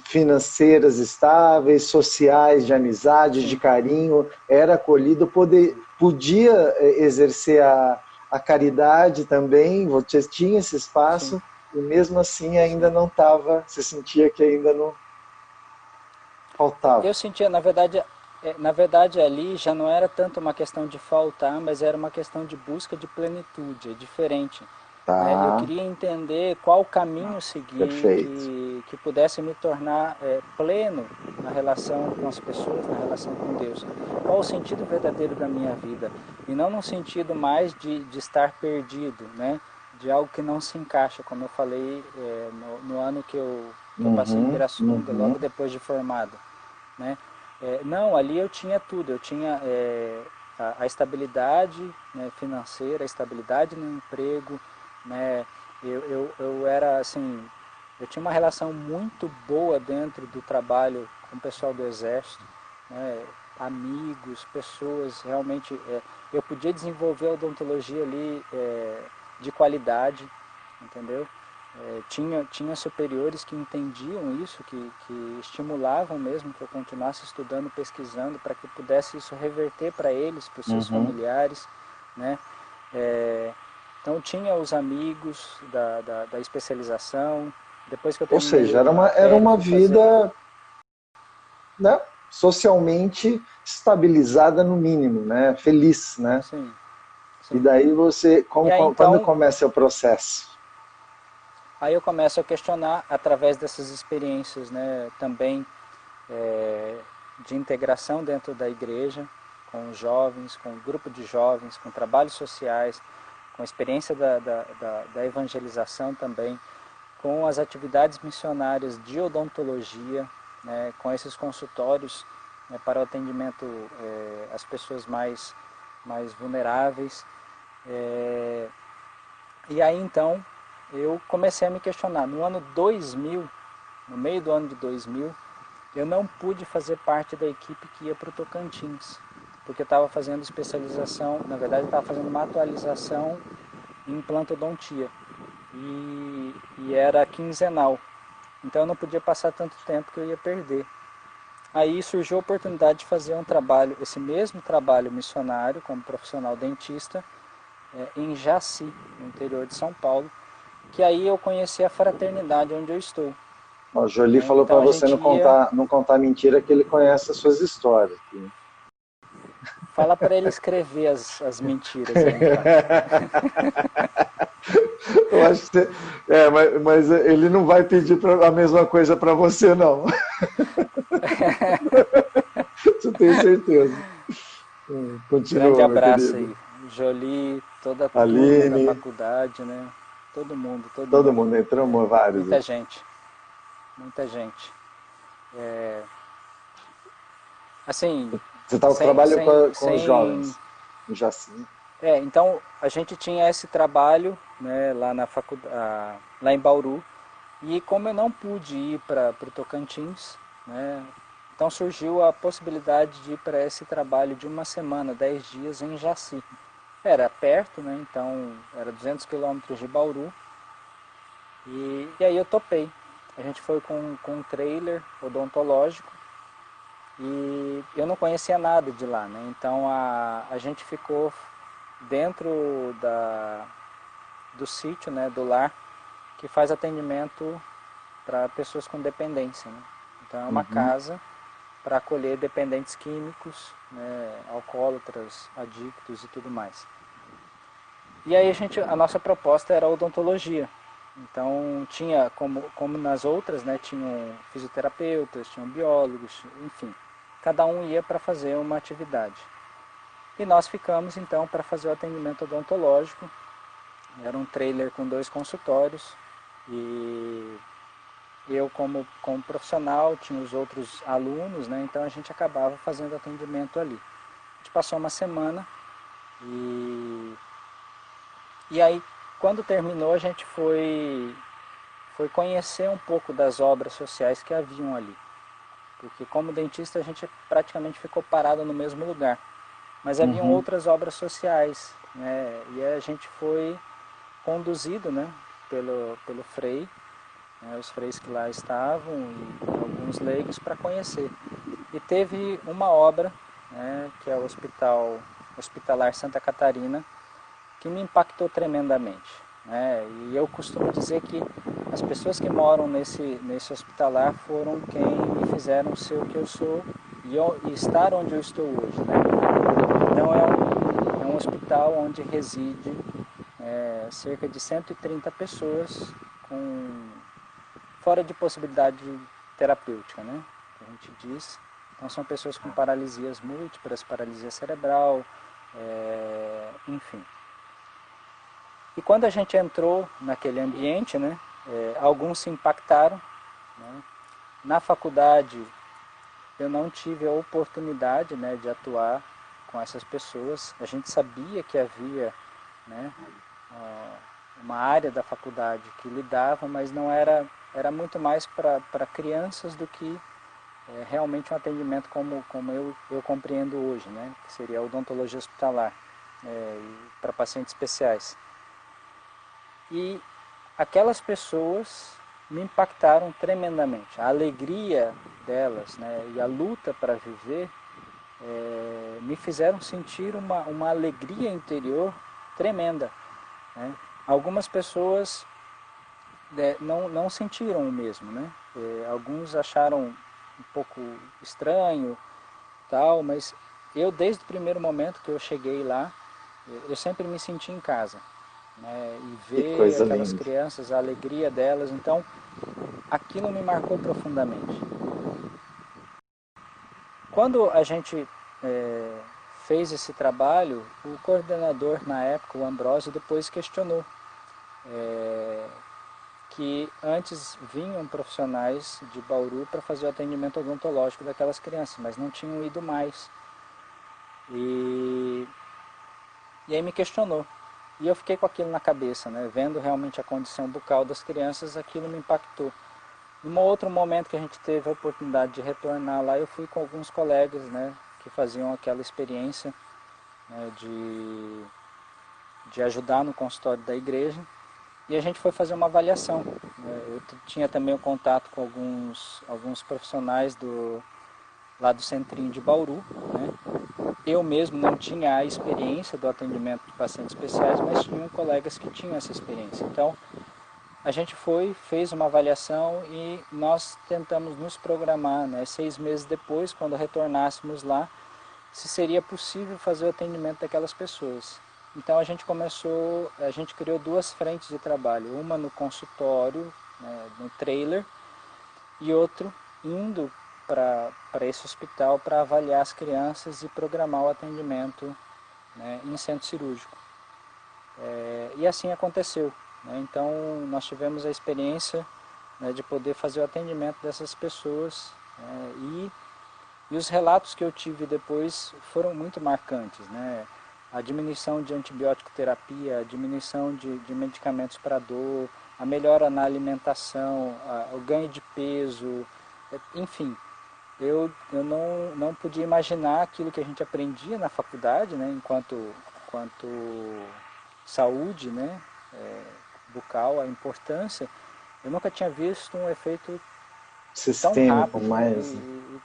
financeiras estáveis, sociais, de amizade, de sim, carinho, era acolhido, podia exercer a caridade também, você tinha esse sim, espaço, e mesmo assim ainda sim. não estava, você sentia que ainda não faltava. Eu sentia, na verdade ali já não era tanto uma questão de faltar, mas era uma questão de busca de plenitude, é diferente. Né? Eu Tá, queria entender qual caminho seguir perfeito. que pudesse me tornar pleno na relação com as pessoas, na relação com Deus. Qual o sentido verdadeiro da minha vida? E não no sentido mais de estar perdido, né? De algo que não se encaixa, como eu falei no ano que eu passei em Uhum, Pirassununga, logo uhum. depois de formado. Né? Não, ali eu tinha tudo, eu tinha a estabilidade, né, financeira, a estabilidade no emprego, né? Eu era assim, eu tinha uma relação muito boa dentro do trabalho com o pessoal do exército, né? Amigos, pessoas, realmente eu podia desenvolver a odontologia ali de qualidade, entendeu? Tinha superiores que entendiam isso, que estimulavam mesmo que eu continuasse estudando, pesquisando, para que pudesse isso reverter para eles, para os seus Uhum. familiares, né? Então tinha os amigos da especialização. Depois que eu Ou terminei seja, o era primavério, uma fui fazer... vida, né, socialmente estabilizada no mínimo, né, feliz, né? Sim, E sim. daí você, E aí quando então, começa o processo? aí eu começo a questionar através dessas experiências, né, também de integração dentro da igreja, com os jovens, com o grupo de jovens, com trabalhos sociais, com a experiência da evangelização também, com as atividades missionárias de odontologia, né, com esses consultórios, né, para o atendimento às pessoas mais vulneráveis. E aí então eu comecei a me questionar. No ano 2000, no meio do ano de 2000, eu não pude fazer parte da equipe que ia para o Tocantins, porque eu estava fazendo especialização, na verdade eu estava fazendo uma atualização em implantodontia, e era quinzenal, então eu não podia passar tanto tempo que eu ia perder. Aí surgiu a oportunidade de fazer um trabalho, esse mesmo trabalho missionário, como profissional dentista, em Jaci, no interior de São Paulo, que aí eu conheci a fraternidade onde eu estou. O Jolie Né? falou para Então a você gente ia... não contar mentira, que ele conhece as suas histórias. Fala para ele escrever as mentiras aí, então. Eu acho que você, mas ele não vai pedir a mesma coisa para você, não. Eu tenho certeza. Grande Continua, meu abraço querido. aí. Jolie, toda a turma da Aline, faculdade, né? Todo mundo, todo todo mundo. mundo, É, entramos vários muita aqui. gente, muita gente. Assim, Você estava com sem, trabalho sem, com os sem... jovens, em Jaci. Então a gente tinha esse trabalho, né, lá na faculdade, lá em Bauru, e como eu não pude ir para o Tocantins, né, então surgiu a possibilidade de ir para esse trabalho de uma semana, 10 dias em Jaci. Era perto, né, então era 200 quilômetros de Bauru, e aí eu topei. A gente foi com um trailer odontológico e eu não conhecia nada de lá, né? Então a gente ficou dentro do sítio, né, do lar, que faz atendimento para pessoas com dependência, né? Então é uma Uhum. casa para acolher dependentes químicos, né, alcoólatras, adictos e tudo mais. E aí a nossa proposta era a odontologia. Então tinha, como nas outras, né, tinham fisioterapeutas, tinham biólogos, enfim. Cada um ia para fazer uma atividade. E nós ficamos então para fazer o atendimento odontológico. Era um trailer com 2 consultórios e eu como profissional, tinha os outros alunos, né, então a gente acabava fazendo atendimento ali. A gente passou uma semana e aí quando terminou a gente foi conhecer um pouco das obras sociais que haviam ali. Porque como dentista a gente praticamente ficou parado no mesmo lugar. Mas haviam Uhum. outras obras sociais, né? E a gente foi conduzido, né, pelo frei, né, os freis que lá estavam e alguns leigos para conhecer. E teve uma obra, né, que é o Hospitalar Santa Catarina, que me impactou tremendamente. Né? E eu costumo dizer que as pessoas que moram nesse hospitalar foram quem me fizeram ser o que eu sou e estar onde eu estou hoje. Né? Então é um hospital onde reside cerca de 130 pessoas com, fora de possibilidade terapêutica, né? Que a gente diz. Então são pessoas com paralisias múltiplas, paralisia cerebral, enfim. E quando a gente entrou naquele ambiente, né, alguns se impactaram. Né? Na faculdade eu não tive a oportunidade, né, de atuar com essas pessoas. A gente sabia que havia, né, uma área da faculdade que lidava, mas não era muito mais para crianças do que realmente um atendimento como eu compreendo hoje, né, que seria a odontologia hospitalar, para pacientes especiais. E aquelas pessoas me impactaram tremendamente. A alegria delas, né, e a luta para viver me fizeram sentir uma alegria interior tremenda. Né? Algumas pessoas não sentiram o mesmo. Né? Alguns acharam um pouco estranho, tal, mas eu desde o primeiro momento que eu cheguei lá, eu sempre me senti em casa. Né? E Que ver coisa aquelas linda. crianças, a alegria delas, então aquilo me marcou profundamente. Quando a gente fez esse trabalho, o coordenador na época, o Ambrósio, depois questionou que antes vinham profissionais de Bauru para fazer o atendimento odontológico daquelas crianças, mas não tinham ido mais. E, e aí me questionou. E eu fiquei com aquilo na cabeça, né? Vendo realmente a condição bucal das crianças, aquilo me impactou. Em um outro momento que a gente teve a oportunidade de retornar lá, eu fui com alguns colegas, né, que faziam aquela experiência, né, de ajudar no consultório da igreja, e a gente foi fazer uma avaliação. Né. Eu tinha também o contato com alguns profissionais lá do centrinho de Bauru. Né. Eu mesmo não tinha a experiência do atendimento de pacientes especiais, mas tinham colegas que tinham essa experiência. Então, a gente fez uma avaliação e nós tentamos nos programar, né, 6 meses depois, quando retornássemos lá, se seria possível fazer o atendimento daquelas pessoas. Então a gente criou 2 frentes de trabalho, uma no consultório, né, no trailer, e outro indo para esse hospital para avaliar as crianças e programar o atendimento, né, em centro cirúrgico. E assim aconteceu, né? Então nós tivemos a experiência, né, de poder fazer o atendimento dessas pessoas, e os relatos que eu tive depois foram muito marcantes, né? A diminuição de antibiótico terapia, a diminuição de medicamentos para dor, a melhora na alimentação, o ganho de peso, enfim. Eu não podia imaginar aquilo que a gente aprendia na faculdade, né, enquanto saúde, né, bucal, a importância. Eu nunca tinha visto um efeito tão Sistêmico, rápido, né, mais... e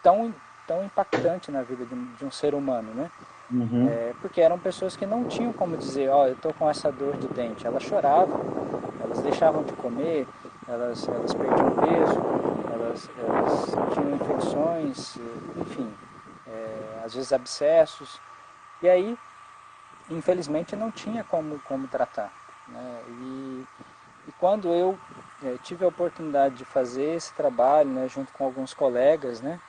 tão impactante na vida de um ser humano, né? Uhum. Porque eram pessoas que não tinham como dizer, ó, eu estou com essa dor de dente. Elas choravam, elas deixavam de comer, elas perdiam peso, elas tinham infecções, enfim, às vezes abscessos. E aí, infelizmente, não tinha como tratar, né? E quando eu tive a oportunidade de fazer esse trabalho, né, junto com alguns colegas, né,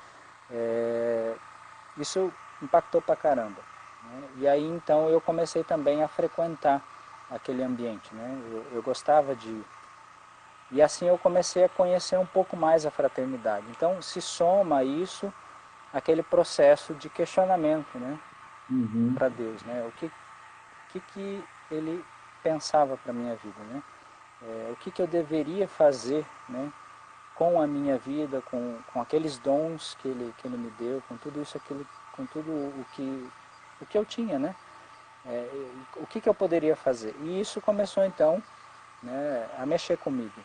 isso impactou pra caramba, né? E aí então eu comecei também a frequentar aquele ambiente, né? Eu gostava de ir. E assim eu comecei a conhecer um pouco mais a fraternidade. Então se soma a isso aquele processo de questionamento, né, Uhum. para Deus, né? Que ele pensava para a minha vida, né? O que eu deveria fazer, né, com a minha vida, com aqueles dons que ele me deu, com tudo isso, com tudo o que eu tinha, né? O que eu poderia fazer? E isso começou então, né, a mexer comigo.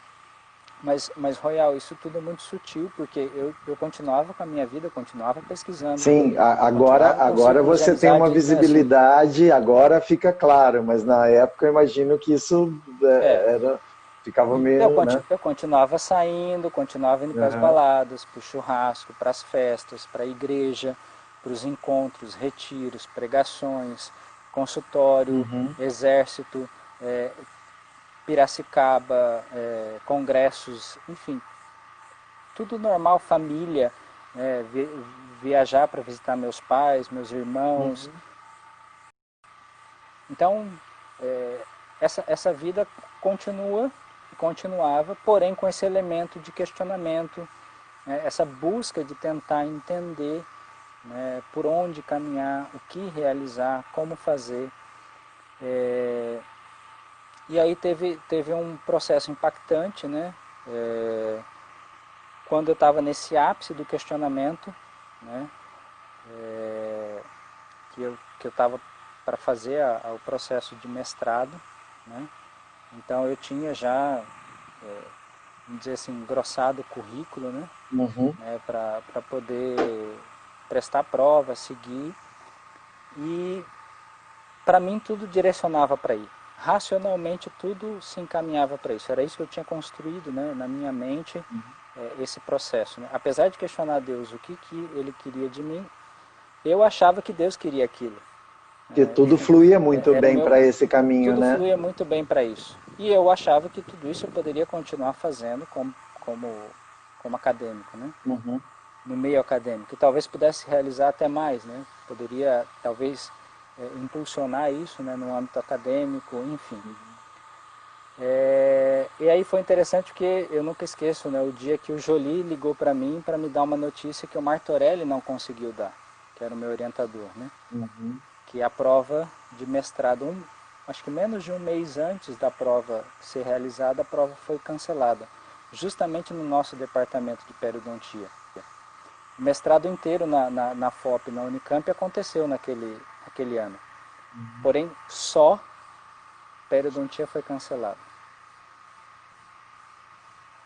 Mas Royal, isso tudo é muito sutil, porque eu continuava com a minha vida, eu continuava pesquisando, Sim, agora, continuava com círculos de você tem uma amizade, assim, visibilidade, agora fica claro, mas na época eu imagino que isso é, ficava meio, né? eu continuava saindo, continuava indo para as Uhum. baladas, para o churrasco, para as festas, para a igreja, para os encontros, retiros, pregações, consultório, Uhum. exército, Piracicaba, congressos, enfim, tudo normal, família, viajar para visitar meus pais, meus irmãos. Uhum. Então, essa vida continuava, porém com esse elemento de questionamento, né, essa busca de tentar entender, né, por onde caminhar, o que realizar, como fazer. E aí teve um processo impactante, né, quando eu estava nesse ápice do questionamento, né, que eu estava para fazer o processo de mestrado, né. Então eu tinha já, vamos dizer assim, engrossado o currículo, né, Uhum. para poder prestar prova, seguir. E para mim tudo direcionava para ir. Racionalmente tudo se encaminhava para isso. Era isso que eu tinha construído, né, na minha mente, esse processo, né? Apesar de questionar a Deus o que ele queria de mim, eu achava que Deus queria aquilo. Que tudo fluía muito Era o bem meu, para esse caminho, tudo né? fluía muito bem para isso. E eu achava que tudo isso eu poderia continuar fazendo como acadêmico, né? Uhum. No meio acadêmico. E talvez pudesse realizar até mais, né? Poderia, talvez, impulsionar isso, né, no âmbito acadêmico, enfim. E aí foi interessante porque eu nunca esqueço, né, o dia que o Joly ligou para mim para me dar uma notícia que o Martorelli não conseguiu dar, que era o meu orientador, né? Uhum. Que a prova de mestrado, acho que menos de um mês antes da prova ser realizada, a prova foi cancelada, justamente no nosso departamento de periodontia. O mestrado inteiro na FOP, na Unicamp, aconteceu naquele ano. Porém, só periodontia foi cancelada.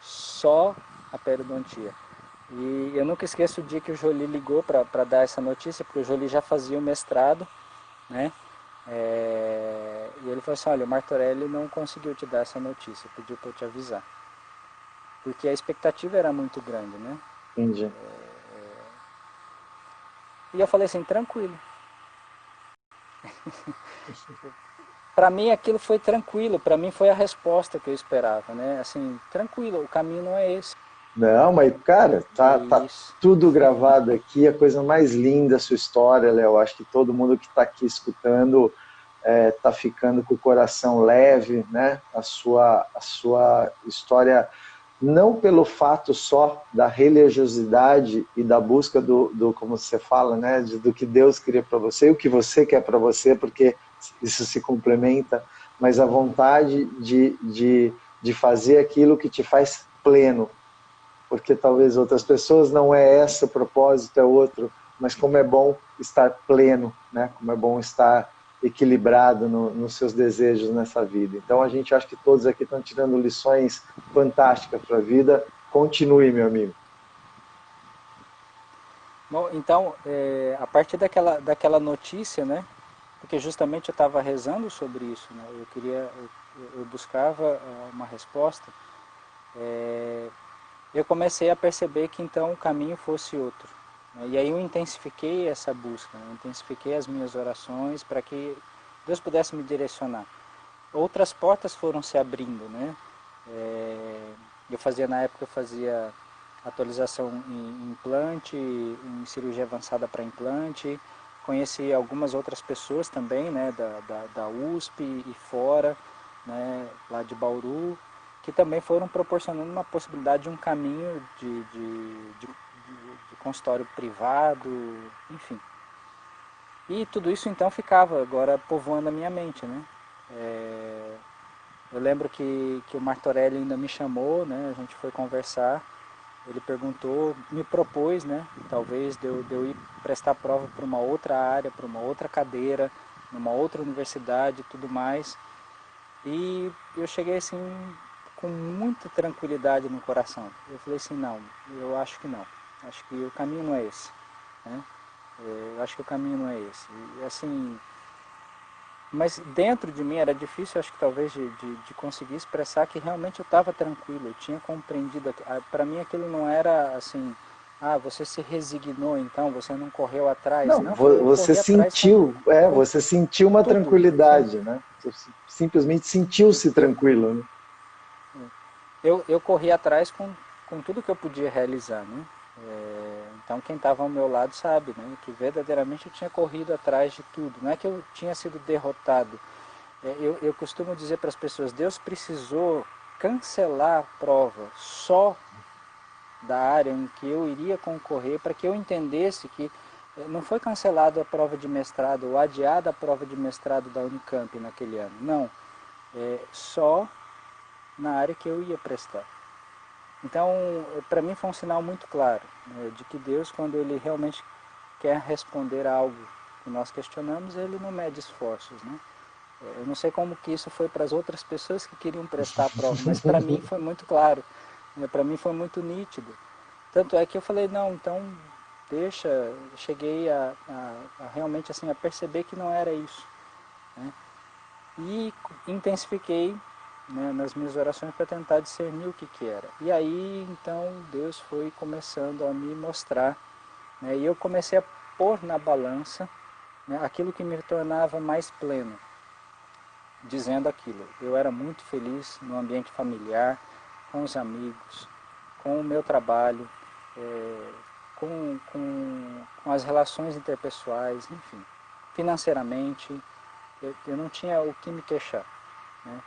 Só a periodontia. E eu nunca esqueço o dia que o Joly ligou para dar essa notícia, porque o Joly já fazia o mestrado, né? E ele falou assim, olha, o Martorelli não conseguiu te dar essa notícia, pediu para eu te avisar. Porque a expectativa era muito grande, né? Entendi. E eu falei assim, tranquilo. Para mim aquilo foi tranquilo, para mim foi a resposta que eu esperava, né? Assim, tranquilo, o caminho não é esse. Não, mas, cara, tá Isso. tudo gravado aqui, a coisa mais linda a sua história, Léo. Acho que todo mundo que está aqui escutando tá ficando com o coração leve, né? A sua história, não pelo fato só da religiosidade e da busca como você fala, né? Do que Deus queria para você e o que você quer para você, porque isso se complementa, mas a vontade de fazer aquilo que te faz pleno, porque talvez outras pessoas não é esse o propósito, é outro, mas como é bom estar pleno, né? Como é bom estar equilibrado nos seus desejos nessa vida. Então a gente acha que todos aqui estão tirando lições fantásticas para a vida. Continue, meu amigo. Bom, então, a partir daquela notícia, né? Porque justamente eu estava rezando sobre isso, né? Eu buscava uma resposta. É, eu comecei a perceber que então o caminho fosse outro, né? E aí eu intensifiquei essa busca, né? Intensifiquei as minhas orações para que Deus pudesse me direcionar. Outras portas foram se abrindo, né? Na época eu fazia atualização em implante, em cirurgia avançada para implante. Conheci algumas outras pessoas também, né, da USP e fora, né, lá de Bauru, que também foram proporcionando uma possibilidade de um caminho de consultório privado, enfim. E tudo isso então ficava agora povoando a minha mente, né? É, eu lembro que o Martorelli ainda me chamou, né? A gente foi conversar. Ele perguntou, me propôs, né? Talvez de eu ir prestar prova para uma outra área, para uma outra cadeira, numa outra universidade e tudo mais. E eu cheguei assim com muita tranquilidade no coração. Eu falei assim, não, eu acho que não. Acho que o caminho não é esse, né? Eu acho que o caminho não é esse. E assim, mas dentro de mim era difícil, acho que talvez, de conseguir expressar que realmente eu estava tranquilo, eu tinha compreendido. Para mim aquilo não era assim, ah, você se resignou então, você não correu atrás. Não, Não, eu você corri atrás com você sentiu uma tudo. Sim. tranquilidade, né? Você simplesmente sentiu-se Eu, tranquilo, né? eu corri atrás com tudo que eu podia realizar, né? Então quem estava ao meu lado sabe, né? Que verdadeiramente eu tinha corrido atrás de tudo. Não é que eu tinha sido derrotado. Eu costumo dizer para as pessoas, Deus precisou cancelar a prova só da área em que eu iria concorrer para que eu entendesse que não foi cancelada a prova de mestrado ou adiada a prova de mestrado da Unicamp naquele ano. Não, só na área que eu ia prestar. Então, para mim foi um sinal muito claro, né, de que Deus, quando Ele realmente quer responder a algo que nós questionamos, Ele não mede esforços, né? Eu não sei como que isso foi para as outras pessoas que queriam prestar a prova, mas para mim foi muito claro, né? Para mim foi muito nítido. Tanto é que eu falei, não, então deixa, cheguei a realmente assim, a perceber que não era isso, né? E intensifiquei, né, nas minhas orações para tentar discernir o que era. E aí então Deus foi começando a me mostrar, né, e eu comecei a pôr na balança, né, aquilo que me tornava mais pleno, dizendo aquilo. Eu era muito feliz no ambiente familiar, com os amigos, com o meu trabalho, é, com as relações interpessoais, enfim. Financeiramente, eu não tinha o que me queixar, né?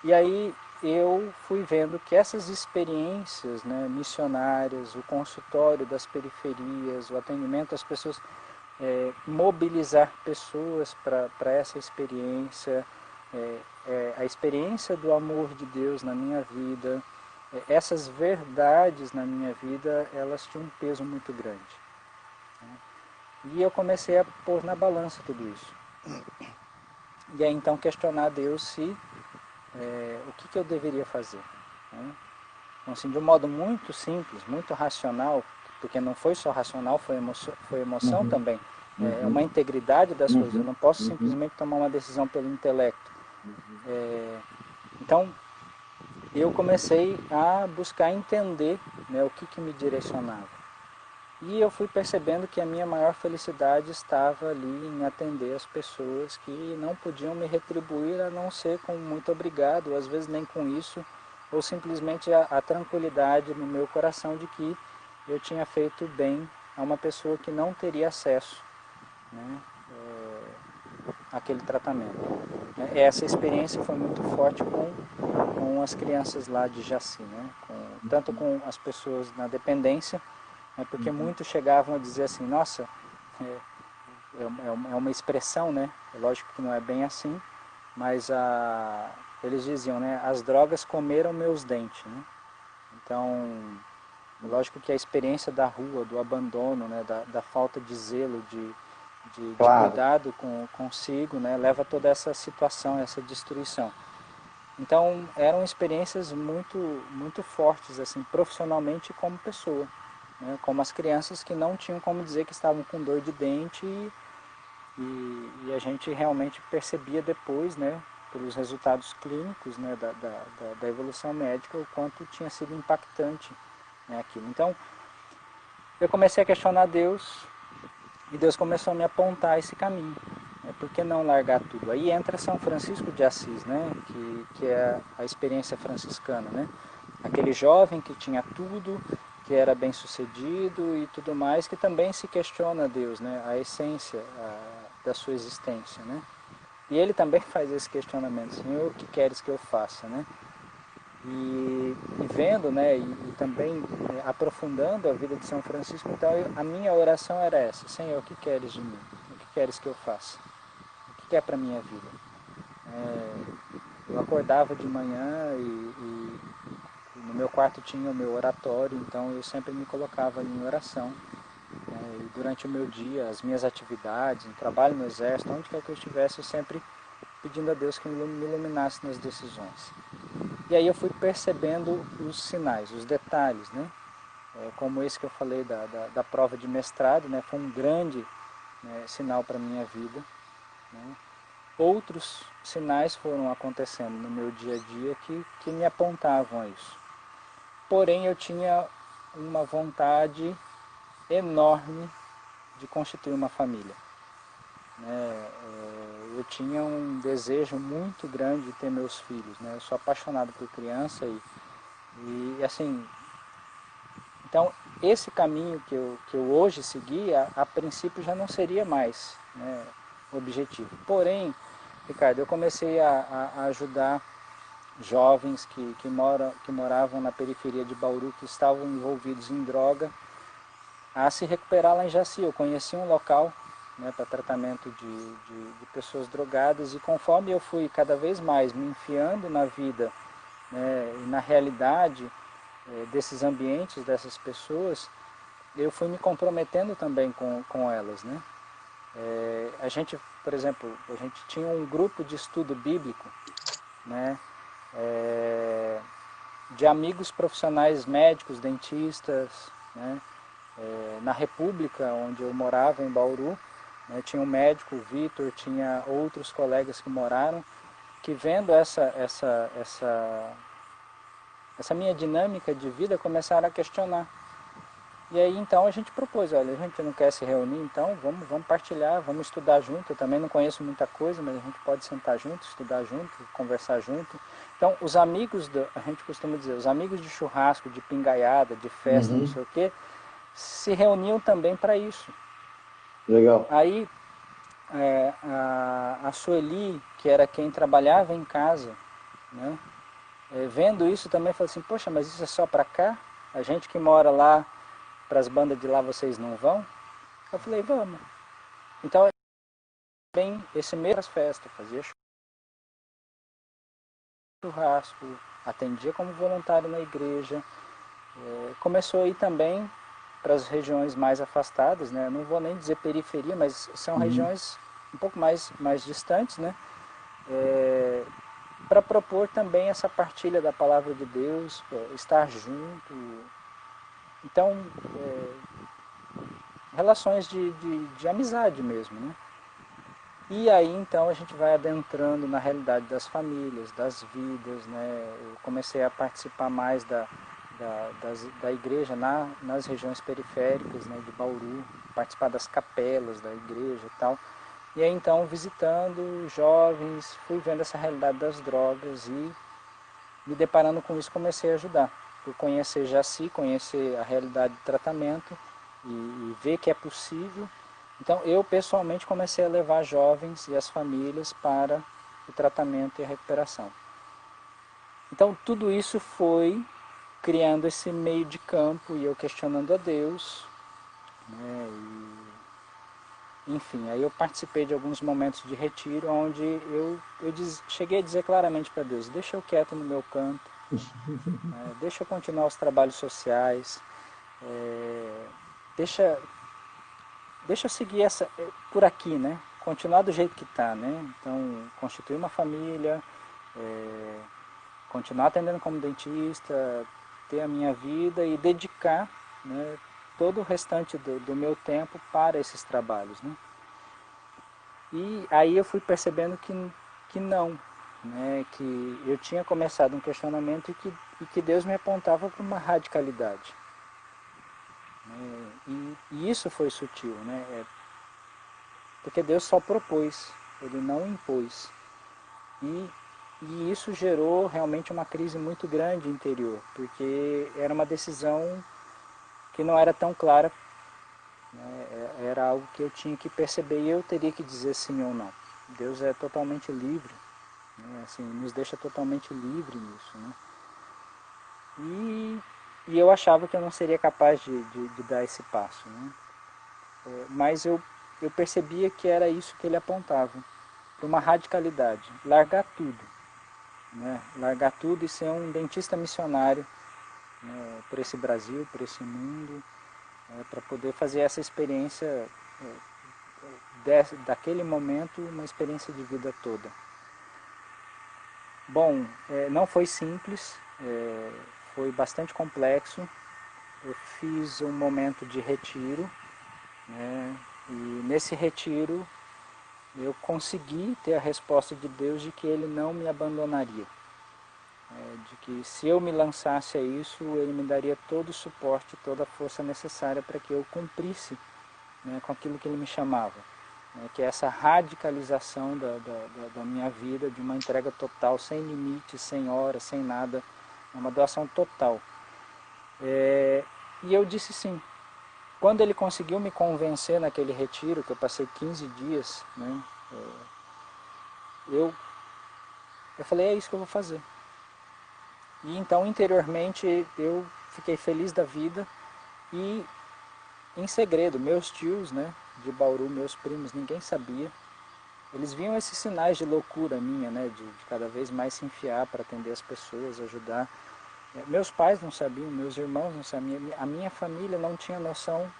E aí eu fui vendo que essas experiências, né, missionárias, o consultório das periferias, o atendimento às pessoas, mobilizar pessoas para essa experiência, a experiência do amor de Deus na minha vida, essas verdades na minha vida, elas tinham um peso muito grande, né? E eu comecei a pôr na balança tudo isso. E aí então questionar a Deus se o que eu deveria fazer, né? Então, assim, de um modo muito simples, muito racional, porque não foi só racional, foi emoção Uhum, também. É uhum, uma integridade das coisas. Eu uhum, não posso uhum, simplesmente tomar uma decisão pelo intelecto. uhum. Então, eu comecei a buscar entender, né, o que me direcionava. E eu fui percebendo que a minha maior felicidade estava ali em atender as pessoas que não podiam me retribuir a não ser com muito obrigado, ou às vezes nem com isso, ou simplesmente a tranquilidade no meu coração de que eu tinha feito bem a uma pessoa que não teria acesso, né, àquele tratamento. Essa experiência foi muito forte com as crianças lá de Jaci, né, tanto com as pessoas na dependência, né, porque muitos chegavam a dizer assim, nossa, é uma expressão, né, é lógico que não é bem assim, mas eles diziam, né, as drogas comeram meus dentes, né? Então, lógico que a experiência da rua, do abandono, né, da falta de zelo, de Claro. cuidado consigo, né, leva a toda essa situação, essa destruição. Então, eram experiências muito, muito fortes, assim, profissionalmente como pessoa, né, como as crianças que não tinham como dizer que estavam com dor de dente e a gente realmente percebia depois, né, pelos resultados clínicos, né, da evolução médica, o quanto tinha sido impactante, né, aquilo. Então, eu comecei a questionar Deus e Deus começou a me apontar esse caminho. Né, por que não largar tudo? Aí entra São Francisco de Assis, né, que é a experiência franciscana, né? Aquele jovem que tinha tudo, que era bem sucedido e tudo mais, que também se questiona Deus, né, a essência da sua existência, né? E ele também faz esse questionamento, Senhor, o que queres que eu faça, né? E vendo, né, e também aprofundando a vida de São Francisco, então a minha oração era essa, Senhor, o que queres de mim? O que queres que eu faça? O que é para a minha vida? Eu acordava de manhã e no meu quarto tinha o meu oratório, então eu sempre me colocava ali em oração. E durante o meu dia, as minhas atividades, no trabalho no exército, onde quer que eu estivesse, eu sempre pedindo a Deus que me iluminasse nas decisões. E aí eu fui percebendo os sinais, os detalhes, né? Como esse que eu falei da prova de mestrado, né? Foi um grande, né, sinal para a minha vida. Né? Outros sinais foram acontecendo no meu dia a dia que me apontavam a isso. Porém, eu tinha uma vontade enorme de constituir uma família. Eu tinha um desejo muito grande de ter meus filhos. Né? Eu sou apaixonado por criança e assim, então esse caminho que eu hoje segui, a princípio já não seria mais, né, o objetivo. Porém, Ricardo, eu comecei a ajudar jovens que moravam na periferia de Bauru, que estavam envolvidos em droga, a se recuperar lá em Jaci. Eu conheci um local, né, para tratamento de pessoas drogadas, e conforme eu fui cada vez mais me enfiando na vida, né, e na realidade desses ambientes, dessas pessoas, eu fui me comprometendo também com elas. Né? A gente, por exemplo, a gente tinha um grupo de estudo bíblico, né, de amigos profissionais médicos, dentistas, né, na República, onde eu morava, em Bauru, né, tinha um médico, o Vitor, tinha outros colegas que moraram, que vendo essa minha dinâmica de vida, começaram a questionar. E aí então a gente propôs, olha, a gente não quer se reunir, então vamos partilhar, vamos estudar junto. Eu também não conheço muita coisa, mas a gente pode sentar junto, estudar junto, conversar junto. Então os amigos, a gente costuma dizer, os amigos de churrasco, de pingaiada, de festa, não sei o quê, se reuniam também para isso. Legal. Aí a Sueli, que era quem trabalhava em casa, né, vendo isso também falou assim, poxa, mas isso é só para cá? A gente que mora lá, para as bandas de lá vocês não vão? Eu falei, vamos. Então, bem, esse mês das festas, fazia churrasco, atendia como voluntário na igreja, começou a ir também para as regiões mais afastadas, né? Não vou nem dizer periferia, mas são regiões um pouco mais distantes, né? Para propor também essa partilha da palavra de Deus, estar junto. Então, relações de amizade mesmo, né? E aí então a gente vai adentrando na realidade das famílias, das vidas, né? Eu comecei a participar mais da igreja nas regiões periféricas, né, de Bauru, participar das capelas da igreja e tal. E aí então visitando jovens, fui vendo essa realidade das drogas e me deparando com isso, comecei a ajudar. Por conhecer Jaci, conhecer a realidade do tratamento e ver que é possível. Então, eu pessoalmente comecei a levar jovens e as famílias para o tratamento e a recuperação. Então, tudo isso foi criando esse meio de campo e eu questionando a Deus, né, enfim, aí eu participei de alguns momentos de retiro onde cheguei a dizer claramente para Deus, deixa eu quieto no meu canto, deixa eu continuar os trabalhos sociais, deixa eu seguir por aqui, né? Continuar do jeito que está, né? Então, constituir uma família, continuar atendendo como dentista, ter a minha vida e dedicar, né, todo o restante do meu tempo para esses trabalhos, né? E aí eu fui percebendo que não, né, que eu tinha começado um questionamento e que Deus me apontava para uma radicalidade. E isso foi sutil, né? Porque Deus só propôs, Ele não impôs. E isso gerou realmente uma crise muito grande interior, porque era uma decisão que não era tão clara, né? Era algo que eu tinha que perceber e eu teria que dizer sim ou não. Deus é totalmente livre, né? Assim, nos deixa totalmente livre nisso, né? E eu achava que eu não seria capaz de dar esse passo, né? Mas eu percebia que era isso que ele apontava, para uma radicalidade, largar tudo, né? Largar tudo e ser um dentista missionário, né, por esse Brasil, por esse mundo, para poder fazer essa experiência, daquele momento, uma experiência de vida toda. Bom, não foi simples, foi bastante complexo. Eu fiz um momento de retiro, né, e nesse retiro eu consegui ter a resposta de Deus de que Ele não me abandonaria. De que se eu me lançasse a isso, Ele me daria todo o suporte, toda a força necessária para que eu cumprisse, né, com aquilo que Ele me chamava. Né, que é essa radicalização da minha vida, de uma entrega total, sem limites, sem horas, sem nada, uma doação total. E eu disse sim. Quando ele conseguiu me convencer naquele retiro, que eu passei 15 dias, né, eu falei, é isso que eu vou fazer. E então, interiormente, eu fiquei feliz da vida e, em segredo, meus tios, né, de Bauru, meus primos, ninguém sabia. Eles viam esses sinais de loucura minha, né, de cada vez mais se enfiar para atender as pessoas, ajudar. Meus pais não sabiam, meus irmãos não sabiam, a minha família não tinha noção,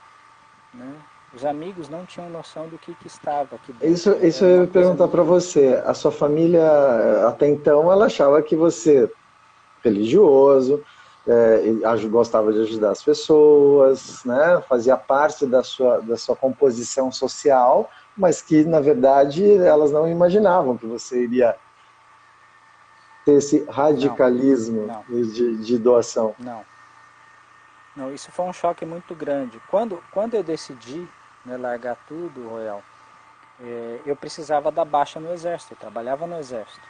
né, os amigos não tinham noção do que estava aqui Isso, dentro. isso Era eu uma ia coisa perguntar para muito... você. A sua família, até então, ela achava que você, religioso, gostava de ajudar as pessoas, né? Fazia parte da sua composição social, mas que, na verdade, elas não imaginavam que você iria ter esse Não, radicalismo não, de doação. não. Não, isso foi um choque muito grande. Quando eu decidi, né, largar tudo, Royal, eu precisava da baixa no exército, eu trabalhava no exército.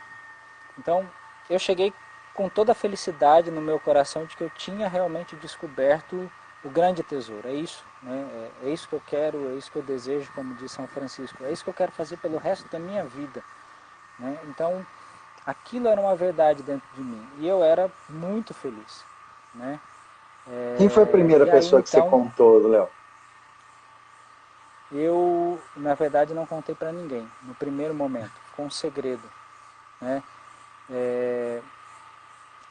Então, eu cheguei com toda a felicidade no meu coração de que eu tinha realmente descoberto o grande tesouro. É isso, né? É isso que eu quero, é isso que eu desejo, como diz São Francisco. É isso que eu quero fazer pelo resto da minha vida, né? Então, aquilo era uma verdade dentro de mim e eu era muito feliz, né? Quem foi a primeira E aí pessoa que você então contou, Léo? eu, na verdade, não contei para ninguém no primeiro momento, ficou um segredo, né?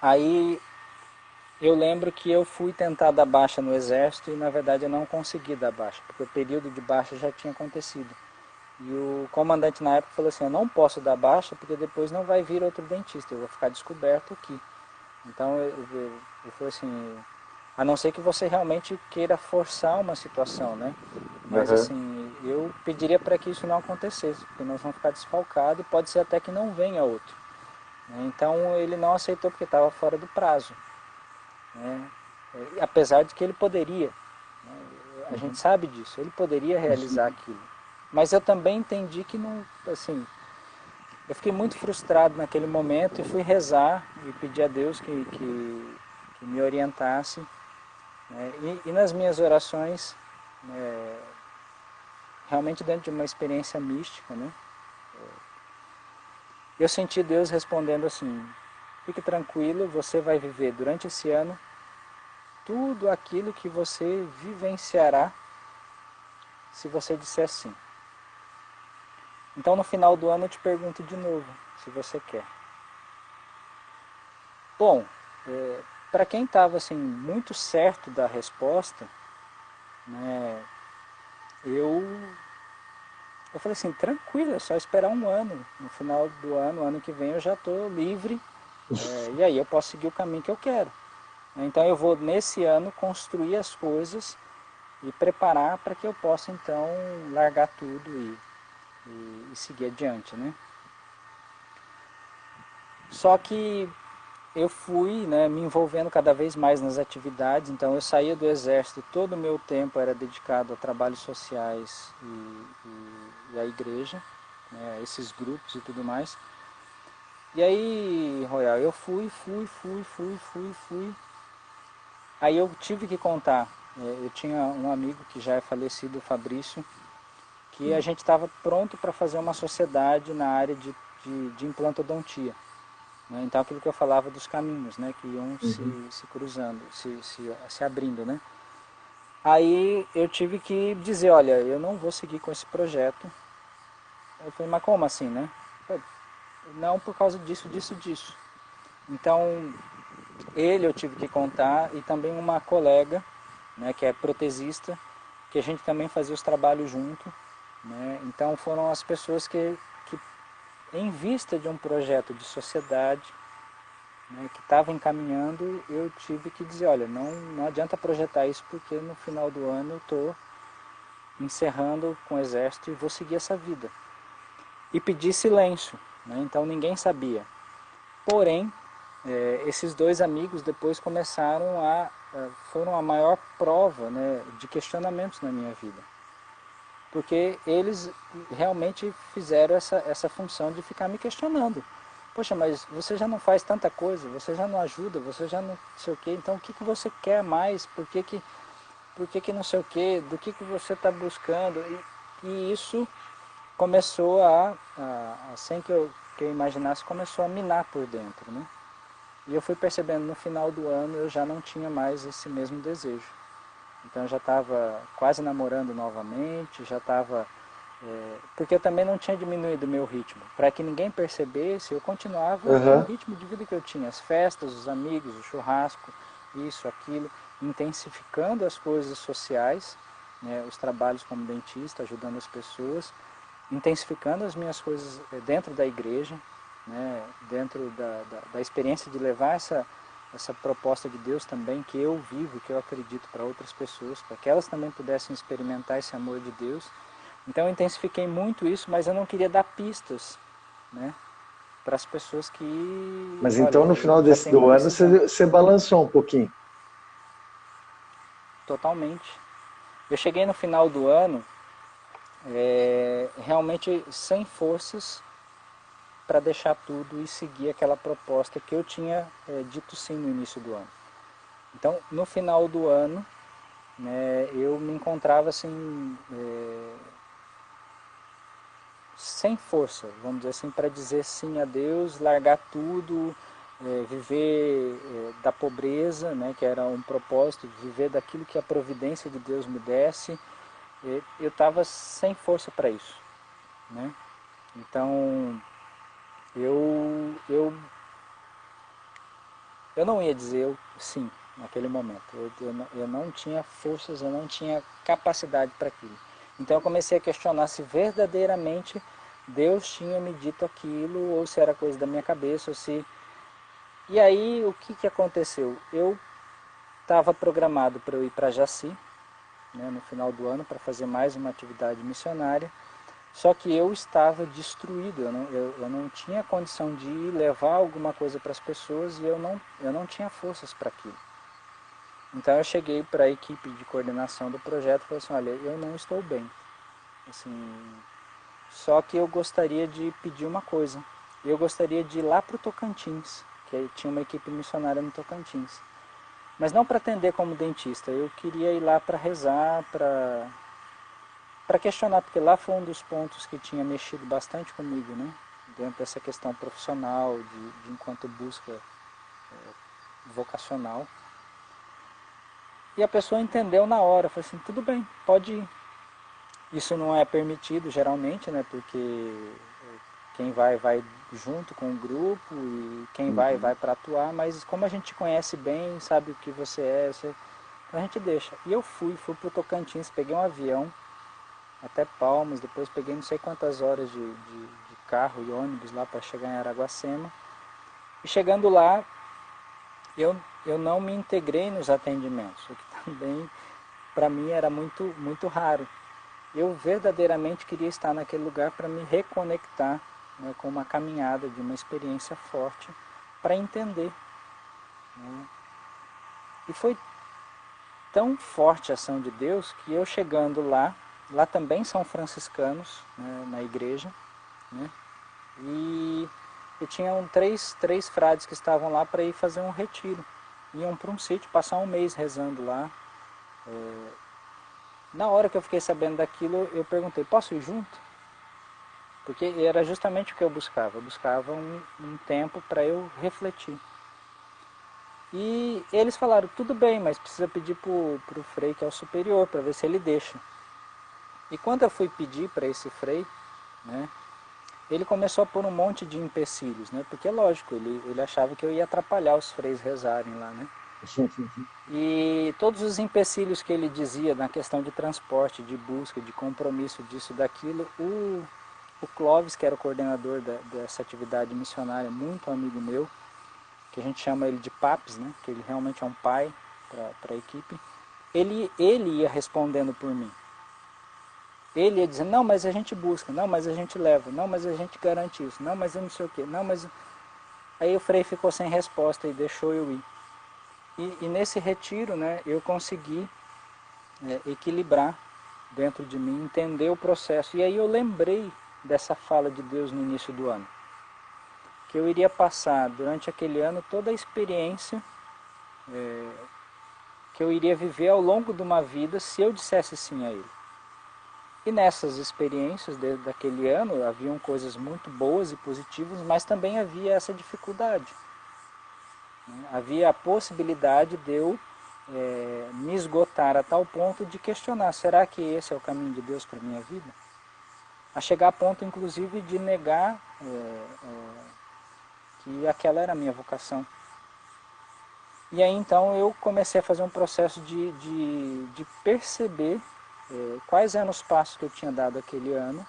Aí eu lembro que eu fui tentar dar baixa no exército e na verdade eu não consegui dar baixa, porque o período de baixa já tinha acontecido. E o comandante na época falou assim, eu não posso dar baixa porque depois não vai vir outro dentista, eu vou ficar descoberto aqui. Então eu falei assim, a não ser que você realmente queira forçar uma situação, né? Mas Uhum. assim, eu pediria para que isso não acontecesse, porque nós vamos ficar desfalcados e pode ser até que não venha outro. Então ele não aceitou porque estava fora do prazo, né? Apesar de que ele poderia, né? A gente sabe disso, ele poderia realizar aquilo. Mas eu também entendi que não, assim, eu fiquei muito frustrado naquele momento e fui rezar e pedir a Deus que me orientasse, né? E nas minhas orações, né, realmente dentro de uma experiência mística, né, eu senti Deus respondendo assim: fique tranquilo, você vai viver durante esse ano tudo aquilo que você vivenciará se você disser sim. Então no final do ano eu te pergunto de novo, se você quer. Bom, para quem estava assim, muito certo da resposta, né, eu falei assim, tranquilo, é só esperar um ano. No final do ano que vem eu já estou livre, e aí eu posso seguir o caminho que eu quero. Então eu vou nesse ano construir as coisas e preparar para que eu possa então largar tudo e seguir adiante, né? Só que eu fui, né, me envolvendo cada vez mais nas atividades, então eu saía do exército, todo o meu tempo era dedicado a trabalhos sociais e à igreja, né, a esses grupos e tudo mais. E aí, Royal, eu fui. Aí eu tive que contar, eu tinha um amigo que já é falecido, o Fabrício, que a gente estava pronto para fazer uma sociedade na área de implantodontia. Né? Então aquilo que eu falava dos caminhos, né, que iam se cruzando, se abrindo, né? Aí eu tive que dizer, olha, eu não vou seguir com esse projeto. Eu falei, mas como assim, né? Eu falei, não, por causa disso. Então ele eu tive que contar e também uma colega, né, que é protesista, que a gente também fazia os trabalhos junto, né? Então foram as pessoas que em vista de um projeto de sociedade, né, que estava encaminhando, eu tive que dizer, olha, não adianta projetar isso porque no final do ano eu estou encerrando com o exército e vou seguir essa vida. E pedi silêncio, né, então ninguém sabia. Porém, esses dois amigos depois foram a maior prova, né, de questionamentos na minha vida. Porque eles realmente fizeram essa função de ficar me questionando. Poxa, mas você já não faz tanta coisa, você já não ajuda, você já não sei o quê, então o que você quer mais? Por que não sei o quê? Do que você está buscando? E isso começou sem que eu imaginasse, começou a minar por dentro, né? E eu fui percebendo no final do ano eu já não tinha mais esse mesmo desejo. Então eu já estava quase namorando novamente, já estava porque eu também não tinha diminuído o meu ritmo. Para que ninguém percebesse, eu continuava com o Aham. ritmo de vida que eu tinha. As festas, os amigos, o churrasco, isso, aquilo. Intensificando as coisas sociais, né, os trabalhos como dentista, ajudando as pessoas. Intensificando as minhas coisas dentro da igreja, né, dentro da experiência de levar essa proposta de Deus também, que eu vivo, que eu acredito para outras pessoas, para que elas também pudessem experimentar esse amor de Deus. Então eu intensifiquei muito isso, mas eu não queria dar pistas, né, para as pessoas que, Mas olha, então no eu final já tenho do uma ano decisão, você balançou um pouquinho. totalmente. Eu cheguei no final do ano realmente sem forças para deixar tudo e seguir aquela proposta que eu tinha dito sim no início do ano. Então, no final do ano, né, eu me encontrava assim, sem força, vamos dizer assim, para dizer sim a Deus, largar tudo, viver da pobreza, né, que era um propósito, viver daquilo que a providência de Deus me desse. Eu estava sem força para isso, né? Então, eu não ia dizer sim naquele momento. Eu não tinha forças, eu não tinha capacidade para aquilo. Então eu comecei a questionar se verdadeiramente Deus tinha me dito aquilo, ou se era coisa da minha cabeça, ou se... E aí o que aconteceu? Eu estava programado para eu ir para Jaci, né, no final do ano, para fazer mais uma atividade missionária. Só que eu estava destruído, eu não tinha condição de ir levar alguma coisa para as pessoas e eu não tinha forças para aquilo. Então eu cheguei para a equipe de coordenação do projeto e falei assim, olha, eu não estou bem. Assim, só que eu gostaria de pedir uma coisa. eu gostaria de ir lá para o Tocantins, que tinha uma equipe missionária no Tocantins. Mas não para atender como dentista, eu queria ir lá para rezar, para questionar, porque lá foi um dos pontos que tinha mexido bastante comigo, né? Dentro dessa questão profissional, de enquanto busca vocacional. E a pessoa entendeu na hora, falou assim, tudo bem, pode ir. Isso não é permitido geralmente, né? Porque quem vai junto com o grupo e quem vai para atuar, mas como a gente te conhece bem, sabe o que você é, então a gente deixa. E eu fui para o Tocantins, peguei um avião até Palmas, depois peguei não sei quantas horas de carro e ônibus lá para chegar em Araguacema. E chegando lá, eu não me integrei nos atendimentos, o que também para mim era muito raro. Eu verdadeiramente queria estar naquele lugar para me reconectar, né, com uma caminhada de uma experiência forte para entender. Né? E foi tão forte a ação de Deus que eu chegando lá também são franciscanos, né, na igreja, né? E tinham três frades que estavam lá para ir fazer um retiro. Iam para um sítio, passar um mês rezando lá. Na hora que eu fiquei sabendo daquilo, eu perguntei, posso ir junto? Porque era justamente o que eu buscava. Eu buscava um tempo para eu refletir. E eles falaram, tudo bem, mas precisa pedir para o frei que é o superior, para ver se ele deixa. E quando eu fui pedir para esse frei, né, ele começou a pôr um monte de empecilhos, né, porque é lógico, ele achava que eu ia atrapalhar os freis rezarem lá, né. E todos os empecilhos que ele dizia na questão de transporte, de busca, de compromisso disso, daquilo, o Clóvis, que era o coordenador dessa atividade missionária, muito amigo meu, que a gente chama ele de Papes, né, que ele realmente é um pai para a equipe, ele ia respondendo por mim. Ele ia dizendo, não, mas a gente busca, não, mas a gente leva, não, mas a gente garante isso, não, mas eu não sei o quê, não, mas... Aí o Frei ficou sem resposta e deixou eu ir. E nesse retiro, né, eu consegui equilibrar dentro de mim, entender o processo. E aí eu lembrei dessa fala de Deus no início do ano. Que eu iria passar durante aquele ano toda a experiência que eu iria viver ao longo de uma vida se eu dissesse sim a Ele. E nessas experiências daquele ano haviam coisas muito boas e positivas, mas também havia essa dificuldade. Havia a possibilidade de eu me esgotar a tal ponto de questionar, será que esse é o caminho de Deus para a minha vida? A chegar a ponto, inclusive, de negar que aquela era a minha vocação. E aí então eu comecei a fazer um processo de perceber quais eram os passos que eu tinha dado aquele ano,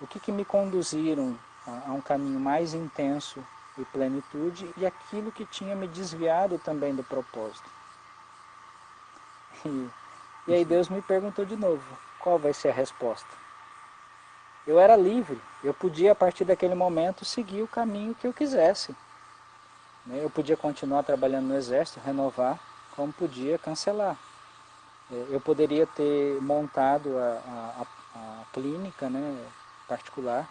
o que me conduziram a um caminho mais intenso e plenitude, e aquilo que tinha me desviado também do propósito. E aí Deus me perguntou de novo, qual vai ser a resposta? Eu era livre, eu podia a partir daquele momento seguir o caminho que eu quisesse. Eu podia continuar trabalhando no exército, renovar, como podia cancelar. Eu poderia ter montado a clínica, né, particular,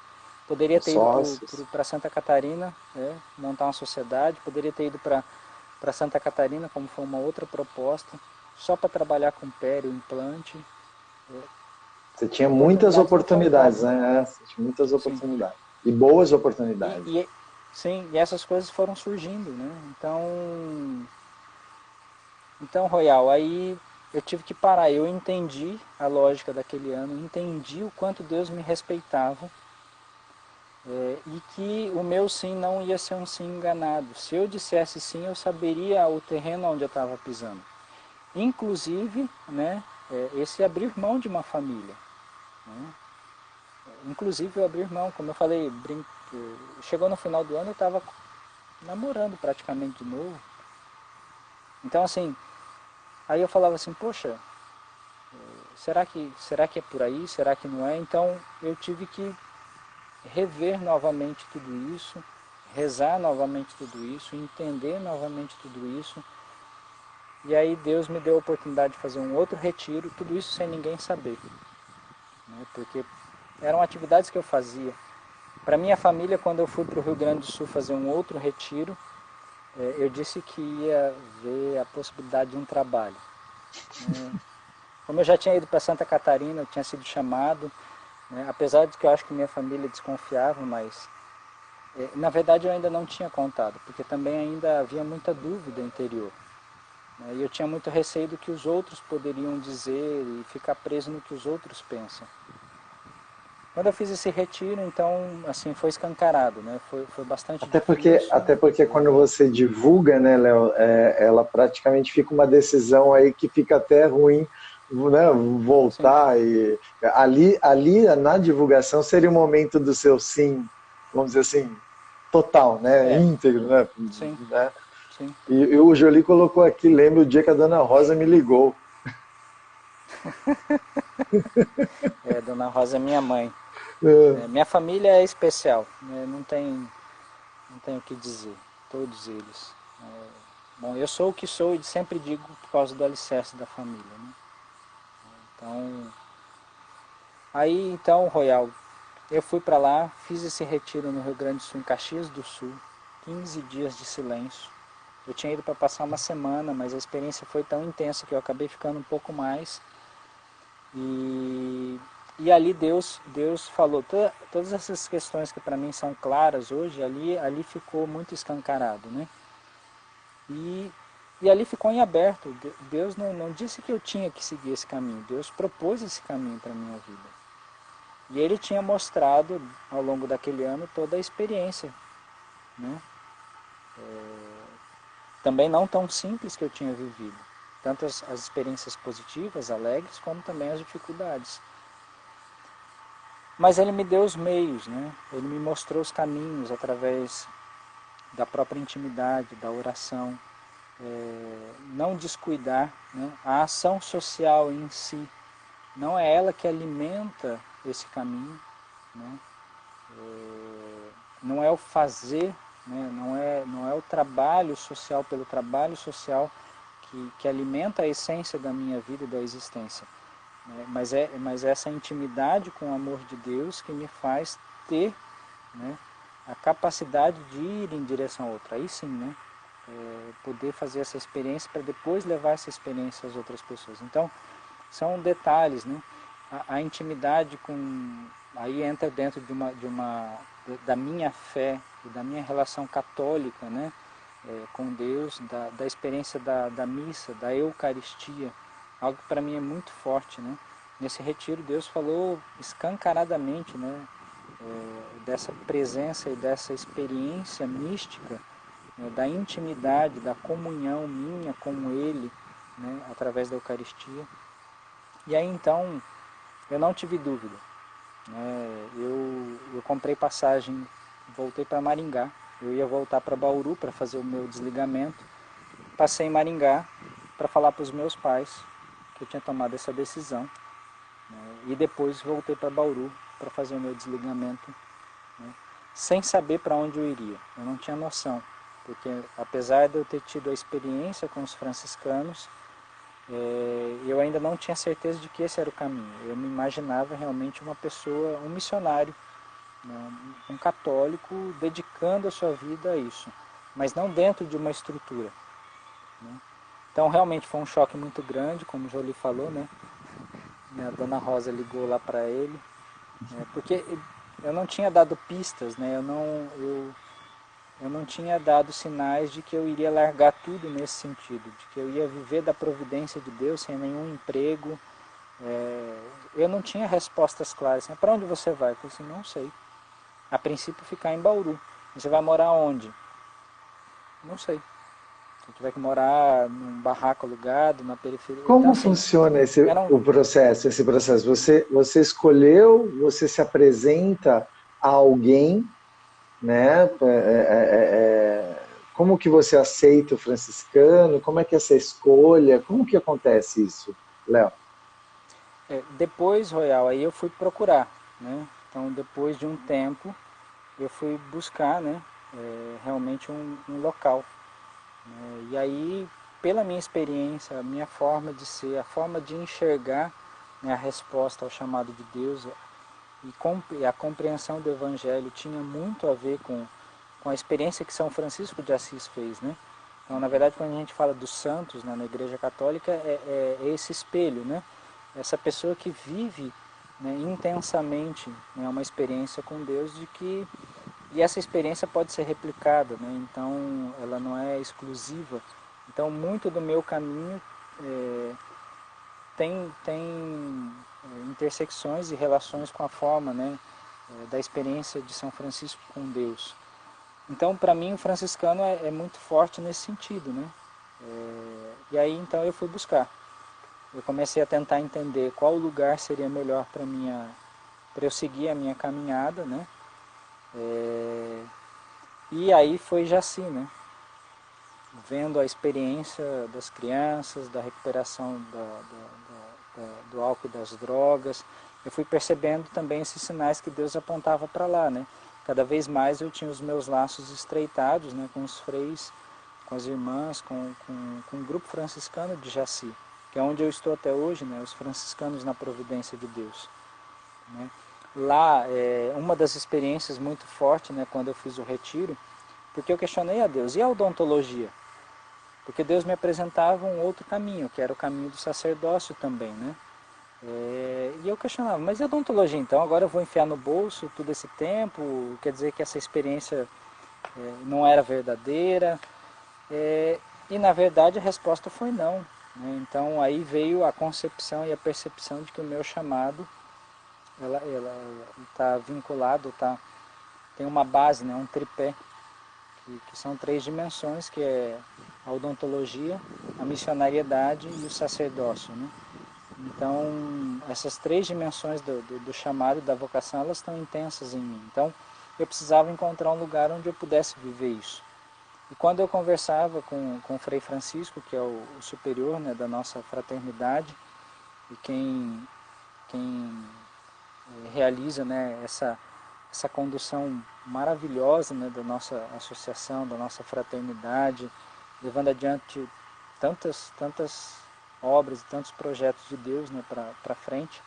poderia ter ido para Santa Catarina, montar uma sociedade, poderia ter ido para Santa Catarina, como foi uma outra proposta, só para trabalhar com pério, implante. Você tinha muitas oportunidades, né? Você tinha muitas oportunidades. Sim. E boas oportunidades. Sim, e essas coisas foram surgindo, né? Então, Royal, aí eu tive que parar. Eu entendi a lógica daquele ano, entendi o quanto Deus me respeitava e que o meu sim não ia ser um sim enganado. Se eu dissesse sim, eu saberia o terreno onde eu estava pisando. Inclusive, né, esse abrir mão de uma família. Né? Inclusive eu abrir mão, como eu falei, chegou no final do ano eu estava namorando praticamente de novo. Então assim, aí eu falava assim, poxa, será que é por aí? Será que não é? Então eu tive que rever novamente tudo isso, rezar novamente tudo isso, entender novamente tudo isso. E aí Deus me deu a oportunidade de fazer um outro retiro, tudo isso sem ninguém saber. Né? Porque eram atividades que eu fazia Para minha família, quando eu fui para o Rio Grande do Sul fazer um outro retiro, eu disse que ia ver a possibilidade de um trabalho. Como eu já tinha ido para Santa Catarina, eu tinha sido chamado, né, apesar de que eu acho que minha família desconfiava, mas na verdade eu ainda não tinha contado, porque também ainda havia muita dúvida interior. Né, e eu tinha muito receio do que os outros poderiam dizer e ficar preso no que os outros pensam. Quando eu fiz esse retiro, então, assim, foi escancarado, né? Foi bastante difícil. Até porque quando você divulga, né, Léo, ela praticamente fica uma decisão aí que fica até ruim, né, Sim, voltar. E ali na divulgação seria o momento do seu sim, vamos dizer assim, total, né, é, íntegro, né? sim, Né? sim. E o Jolie colocou aqui, lembra o dia que a Dona Rosa me ligou. Dona Rosa é minha mãe. É, Minha família é especial, né? Não tem o que dizer, todos eles. Bom, eu sou o que sou e sempre digo por causa do alicerce da família, né? Então, aí então, Royal, eu fui para lá, fiz esse retiro no Rio Grande do Sul, em Caxias do Sul, 15 dias de silêncio. Eu tinha ido para passar uma semana, mas a experiência foi tão intensa que eu acabei ficando um pouco mais. E, e ali Deus falou, todas essas questões que para mim são claras hoje, ali ficou muito escancarado, né? E, e ali ficou em aberto. Deus não disse que eu tinha que seguir esse caminho, Deus propôs esse caminho para a minha vida. E Ele tinha mostrado ao longo daquele ano toda a experiência, né? Também não tão simples que eu tinha vivido. Tanto as experiências positivas, alegres, como também as dificuldades. Mas ele me deu os meios, né? Ele me mostrou os caminhos através da própria intimidade, da oração. Não descuidar, né? A ação social em si, não é ela que alimenta esse caminho, né? Não é o fazer, né? Não é o trabalho social pelo trabalho social que alimenta a essência da minha vida e da existência. Né? Mas essa intimidade com o amor de Deus que me faz ter, né, a capacidade de ir em direção a outra. Aí sim, né, poder fazer essa experiência para depois levar essa experiência às outras pessoas. Então, são detalhes, né? A intimidade com... Aí entra dentro da minha fé e da minha relação católica, né, com Deus, da experiência da missa, da Eucaristia, algo que para mim é muito forte, né? Nesse retiro Deus falou escancaradamente, né, dessa presença e dessa experiência mística, né, da intimidade, da comunhão minha com Ele, né, através da Eucaristia. E aí então eu não tive dúvida. Né, eu comprei passagem, voltei para Maringá. Eu ia voltar para Bauru para fazer o meu desligamento. Passei em Maringá para falar para os meus pais que eu tinha tomado essa decisão. Né, e depois voltei para Bauru para fazer o meu desligamento, né, sem saber para onde eu iria. Eu não tinha noção, porque apesar de eu ter tido a experiência com os franciscanos, eu ainda não tinha certeza de que esse era o caminho. Eu me imaginava realmente uma pessoa, um missionário, né, um católico dedicando a sua vida a isso, mas não dentro de uma estrutura. Né? Então realmente foi um choque muito grande, como o Jolie falou, né? A dona Rosa ligou lá para ele, né? Porque eu não tinha dado pistas, né? Eu não tinha dado sinais de que eu iria largar tudo nesse sentido, de que eu ia viver da providência de Deus sem nenhum emprego. Eu não tinha respostas claras. Assim, para onde você vai? Eu falei assim, não sei. A princípio ficar em Bauru. Você vai morar onde? Não sei. Se eu tiver que morar num barraco alugado, na periferia. Então como assim, funciona eram... esse processo? Você escolheu, você se apresenta a alguém, né? Como que você aceita o franciscano? Como é que é essa escolha? Como que acontece isso, Léo? depois, Royal, aí eu fui procurar, né? Então depois de um tempo eu fui buscar, né, realmente um local. Né? E aí, pela minha experiência, a minha forma de ser, a forma de enxergar, né, a resposta ao chamado de Deus, e a compreensão do Evangelho tinha muito a ver com a experiência que São Francisco de Assis fez, né? Então, na verdade, quando a gente fala dos santos, né, na Igreja Católica, é esse espelho, né? Essa pessoa que vive, né, intensamente, né, uma experiência com Deus e essa experiência pode ser replicada, né? Então ela não é exclusiva. Então muito do meu caminho tem intersecções e relações com a forma, né, da experiência de São Francisco com Deus. Então para mim o franciscano é muito forte nesse sentido, né? E aí então eu fui buscar. Eu comecei a tentar entender qual lugar seria melhor para eu seguir a minha caminhada, né? E aí foi Jaci, né? Vendo a experiência das crianças, da recuperação do álcool e das drogas, eu fui percebendo também esses sinais que Deus apontava para lá, né? Cada vez mais eu tinha os meus laços estreitados, né, com os freis, com as irmãs, com o grupo franciscano de Jaci, que é onde eu estou até hoje, né, os franciscanos na providência de Deus, né? Lá, uma das experiências muito fortes, né, quando eu fiz o retiro, porque eu questionei a Deus, e a odontologia? Porque Deus me apresentava um outro caminho, que era o caminho do sacerdócio também, né? E eu questionava, mas e a odontologia então? Agora eu vou enfiar no bolso todo esse tempo? Quer dizer que essa experiência não era verdadeira? E na verdade a resposta foi não, né? Então aí veio a concepção e a percepção de que o meu chamado ela está vinculado, tem uma base, né? Um tripé, que são 3 dimensões, que é a odontologia, a missionariedade e o sacerdócio, né? Então, essas 3 dimensões do chamado, da vocação, elas estão intensas em mim. Então, eu precisava encontrar um lugar onde eu pudesse viver isso. E quando eu conversava com o Frei Francisco, que é o superior, né, da nossa fraternidade, e quem realiza, né, essa condução maravilhosa, né, da nossa associação, da nossa fraternidade, levando adiante tantas obras e tantos projetos de Deus, né, para frente.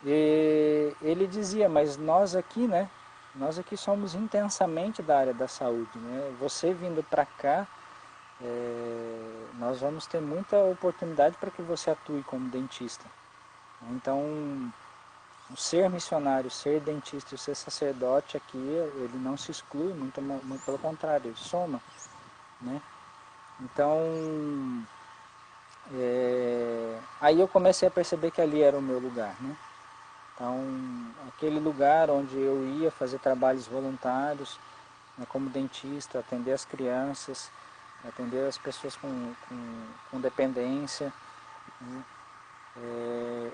E ele dizia, mas nós aqui, né, nós aqui somos intensamente da área da saúde, né? Você vindo para cá, nós vamos ter muita oportunidade para que você atue como dentista. Então, o ser missionário, ser dentista e ser sacerdote aqui, ele não se exclui, muito pelo contrário, ele soma, né? Então, aí eu comecei a perceber que ali era o meu lugar, né? Então, aquele lugar onde eu ia fazer trabalhos voluntários, né, como dentista, atender as crianças, atender as pessoas com dependência, né?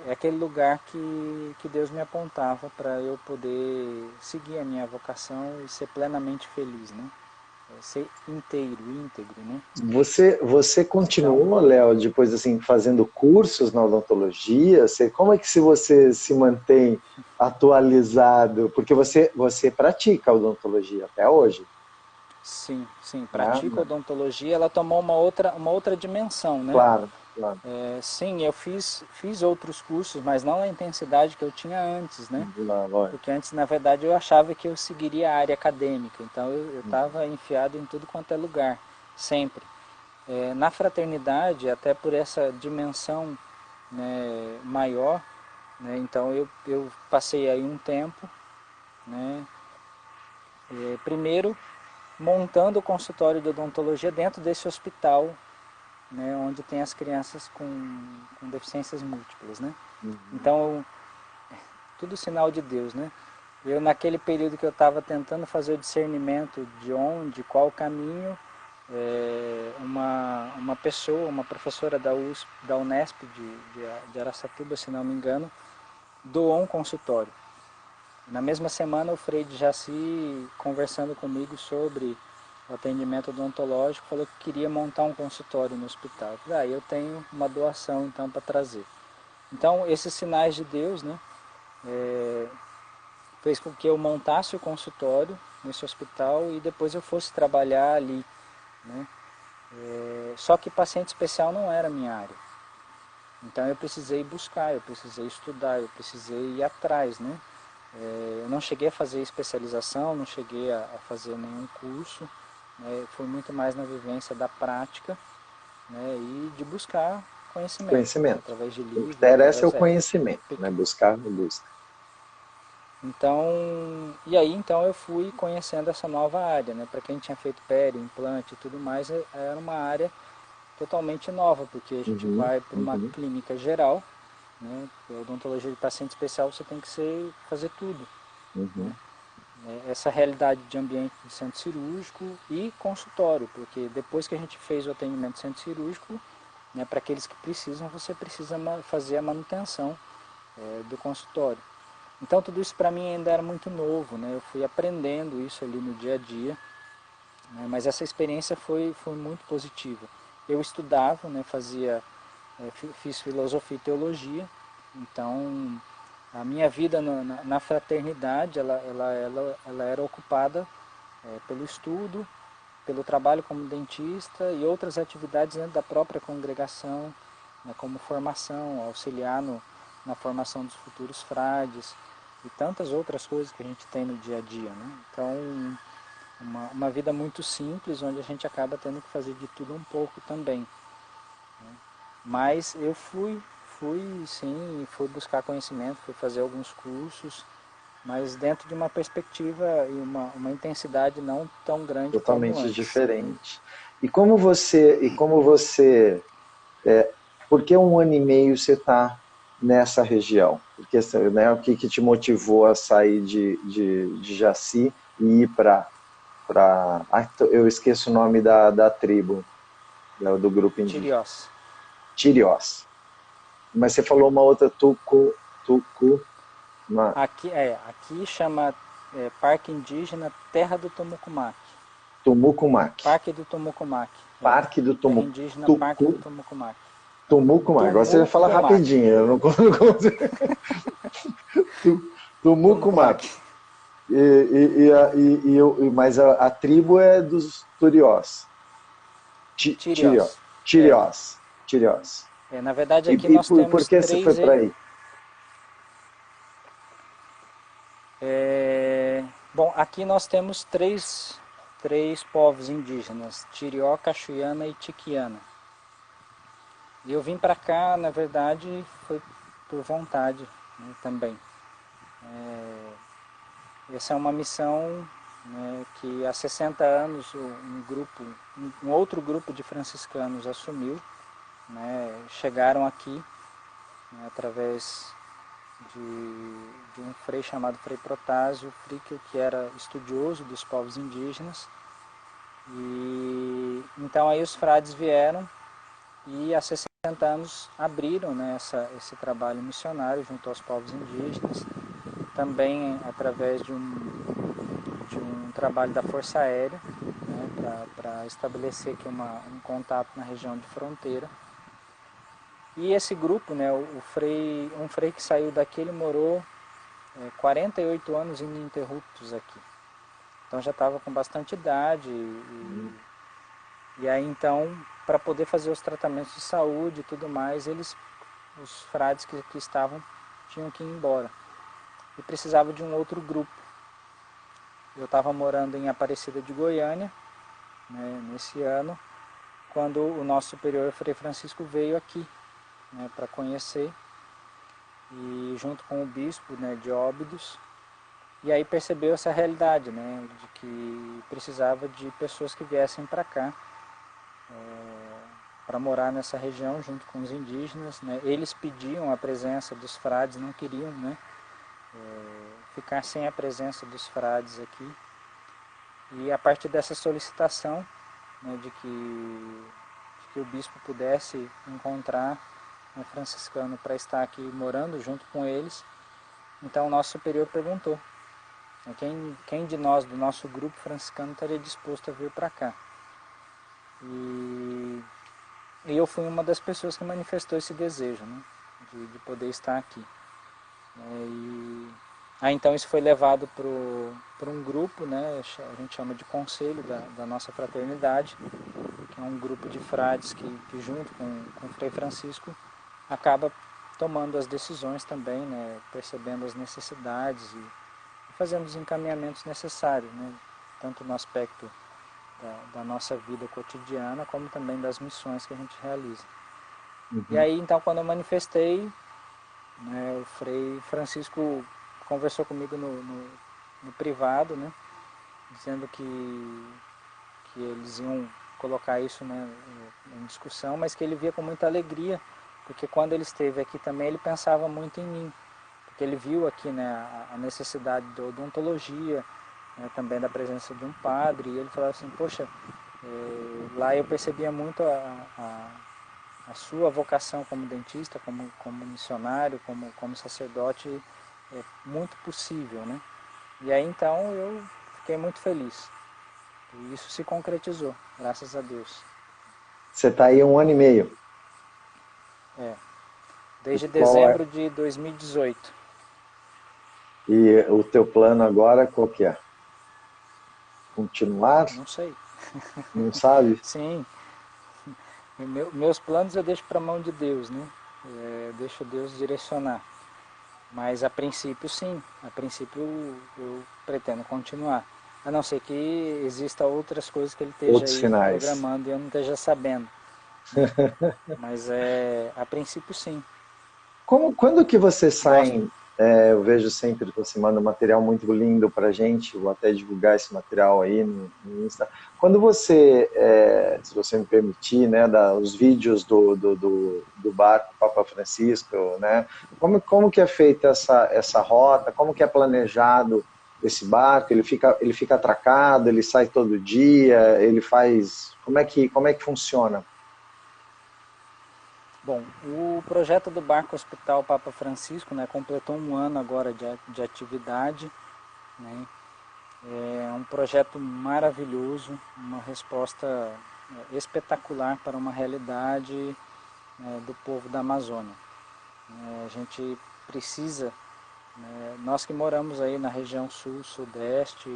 É aquele lugar que Deus me apontava para eu poder seguir a minha vocação e ser plenamente feliz, né? Ser inteiro, íntegro, né? Você Então, continuou, Léo, depois assim, fazendo cursos na odontologia? Como é que você se mantém atualizado? Porque você pratica odontologia até hoje, sim, pratico né? odontologia, ela tomou uma outra dimensão, né? Claro, claro. Sim, eu fiz outros cursos, mas não na intensidade que eu tinha antes, né? Lógico. Porque antes, na verdade, eu achava que eu seguiria a área acadêmica, então eu estava enfiado em tudo quanto é lugar, sempre. Na fraternidade, até por essa dimensão, né, maior, né, então eu passei aí um tempo, né, primeiro montando o consultório de odontologia dentro desse hospital, né, onde tem as crianças com deficiências múltiplas, né? Uhum. Então, tudo sinal de Deus, né? Eu, naquele período que eu estava tentando fazer o discernimento de onde, qual caminho, uma pessoa, uma professora da Unesp de Araçatuba, se não me engano, doou um consultório. Na mesma semana, o Frei de Jaci, conversando comigo sobre o atendimento odontológico, falou que queria montar um consultório no hospital. Eu falei, eu tenho uma doação então para trazer. Então, esses sinais de Deus, né, fez com que eu montasse o consultório nesse hospital e depois eu fosse trabalhar ali, né? Só que paciente especial não era a minha área. Então eu precisei buscar, eu precisei estudar, eu precisei ir atrás, né? Eu não cheguei a fazer especialização, não cheguei a fazer nenhum curso, né? Foi muito mais na vivência da prática, né? E de buscar conhecimento, né? Conhecimento. Através de O que livros, interessa é o através conhecimento, né? Buscar e busca. Então, e aí então eu fui conhecendo essa nova área, né? Para quem tinha feito pele, implante e tudo mais, era uma área totalmente nova, porque a gente Uhum, vai para uma uhum, clínica geral, né? A odontologia de paciente especial você tem que fazer tudo, né? uhum. Essa realidade de ambiente de centro cirúrgico e consultório, porque depois que a gente fez o atendimento centro cirúrgico, né, para aqueles que precisam, você precisa fazer a manutenção do consultório. Então tudo isso para mim ainda era muito novo, né? Eu fui aprendendo isso ali no dia a dia, né? Mas essa experiência foi muito positiva. Eu estudava, né? Fiz filosofia e teologia, então a minha vida na fraternidade ela era ocupada pelo estudo, pelo trabalho como dentista e outras atividades dentro da própria congregação, né, como formação, auxiliar na formação dos futuros frades e tantas outras coisas que a gente tem no dia a dia, né? Então, uma vida muito simples, onde a gente acaba tendo que fazer de tudo um pouco também. Mas eu fui sim, fui buscar conhecimento, fui fazer alguns cursos, mas dentro de uma perspectiva e uma intensidade não tão grande como Totalmente antes, né? diferente. Por que 1 ano e meio você está nessa região? Porque, né, o que te motivou a sair de Jaci e ir eu esqueço o nome da tribo, do grupo indígena. Tiriós. Tiriós. Mas você falou uma outra, Aqui chama Parque Indígena Terra do Tumucumaque. Tumucumaque. Parque do Tumucumaque. Parque do Terra Indígena Parque do Tumucumaque. Tumucumaque. Agora você fala Tumucumaque. rapidinho, eu não consigo. Tumucumaque. Tumucumaque. Mas a tribo é dos Turiós. Tiriós. É, Tiriós. Tiriós. na verdade E, aqui nós por temos que você foi para aí? Bom, aqui nós temos três povos indígenas, Tirió, Cachuiana e Tiquiana. E eu vim para cá, na verdade, foi por vontade, né, também. Essa é uma missão, né, que há 60 anos um outro grupo de franciscanos assumiu, né, chegaram aqui, né, através de um frei chamado Frei Protásio Frickel, que era estudioso dos povos indígenas. E então aí os frades vieram e há 60 anos abriram, né, esse trabalho missionário junto aos povos indígenas, também através de um trabalho da Força Aérea, né, para estabelecer aqui um contato na região de fronteira. E esse grupo, né, um frei que saiu daqui, ele morou 48 anos ininterruptos aqui. Então já estava com bastante idade e aí então, para poder fazer os tratamentos de saúde e tudo mais, os frades que estavam tinham que ir embora. E precisava de um outro grupo. Eu estava morando em Aparecida de Goiânia, né, nesse ano, quando o nosso superior Frei Francisco veio aqui, né, para conhecer, e junto com o bispo, né, de Óbidos, e aí percebeu essa realidade, né, de que precisava de pessoas que viessem para cá, para morar nessa região junto com os indígenas, né. Eles pediam a presença dos frades, não queriam, né, ficar sem a presença dos frades aqui. E a partir dessa solicitação, né, de que o bispo pudesse encontrar um franciscano para estar aqui morando junto com eles, então o nosso superior perguntou, né, quem de nós, do nosso grupo franciscano, estaria disposto a vir para cá. E eu fui uma das pessoas que manifestou esse desejo, né, de poder estar aqui. Então isso foi levado para um grupo, né, a gente chama de conselho da nossa fraternidade, que é um grupo de frades que junto com o Frei Francisco acaba tomando as decisões também, né, percebendo as necessidades fazendo os encaminhamentos necessários, né? Tanto no aspecto da nossa vida cotidiana, como também das missões que a gente realiza. E aí, então, quando eu manifestei, né, o Frei Francisco conversou comigo no privado, né, dizendo que eles iam colocar isso, né, em discussão, mas que ele via com muita alegria, porque quando ele esteve aqui também ele pensava muito em mim, porque ele viu aqui, né, a necessidade da odontologia, né, também da presença de um padre, e ele falava assim, poxa, lá eu percebia muito a sua vocação como dentista, como missionário, como sacerdote, é muito possível, né? E aí então eu fiquei muito feliz. E isso se concretizou, graças a Deus. Você está aí 1 ano e meio. É, desde Qual é? dezembro de 2018. E o teu plano agora qual que é? Continuar? Não sei. Não sabe? Sim, meus planos eu deixo para a mão de Deus, né? Deixo Deus direcionar. Mas a princípio sim, a princípio eu pretendo continuar. A não ser que exista outras coisas que ele esteja Outros aí finais. programando e eu não esteja sabendo. Mas a princípio sim. Quando que vocês Gosto. saem? Eu vejo sempre que você manda um material muito lindo para a gente, vou até divulgar esse material aí no Insta. Quando você, se você me permitir, né, os vídeos do barco Papa Francisco, né, como que é feita essa rota, como que é planejado esse barco? Ele fica atracado, ele sai todo dia, ele faz, como é que funciona? Bom, o projeto do Barco Hospital Papa Francisco, né, completou um ano agora de atividade, né. É um projeto maravilhoso, uma resposta espetacular para uma realidade, do povo da Amazônia. A gente precisa, nós que moramos aí na região sul, sudeste,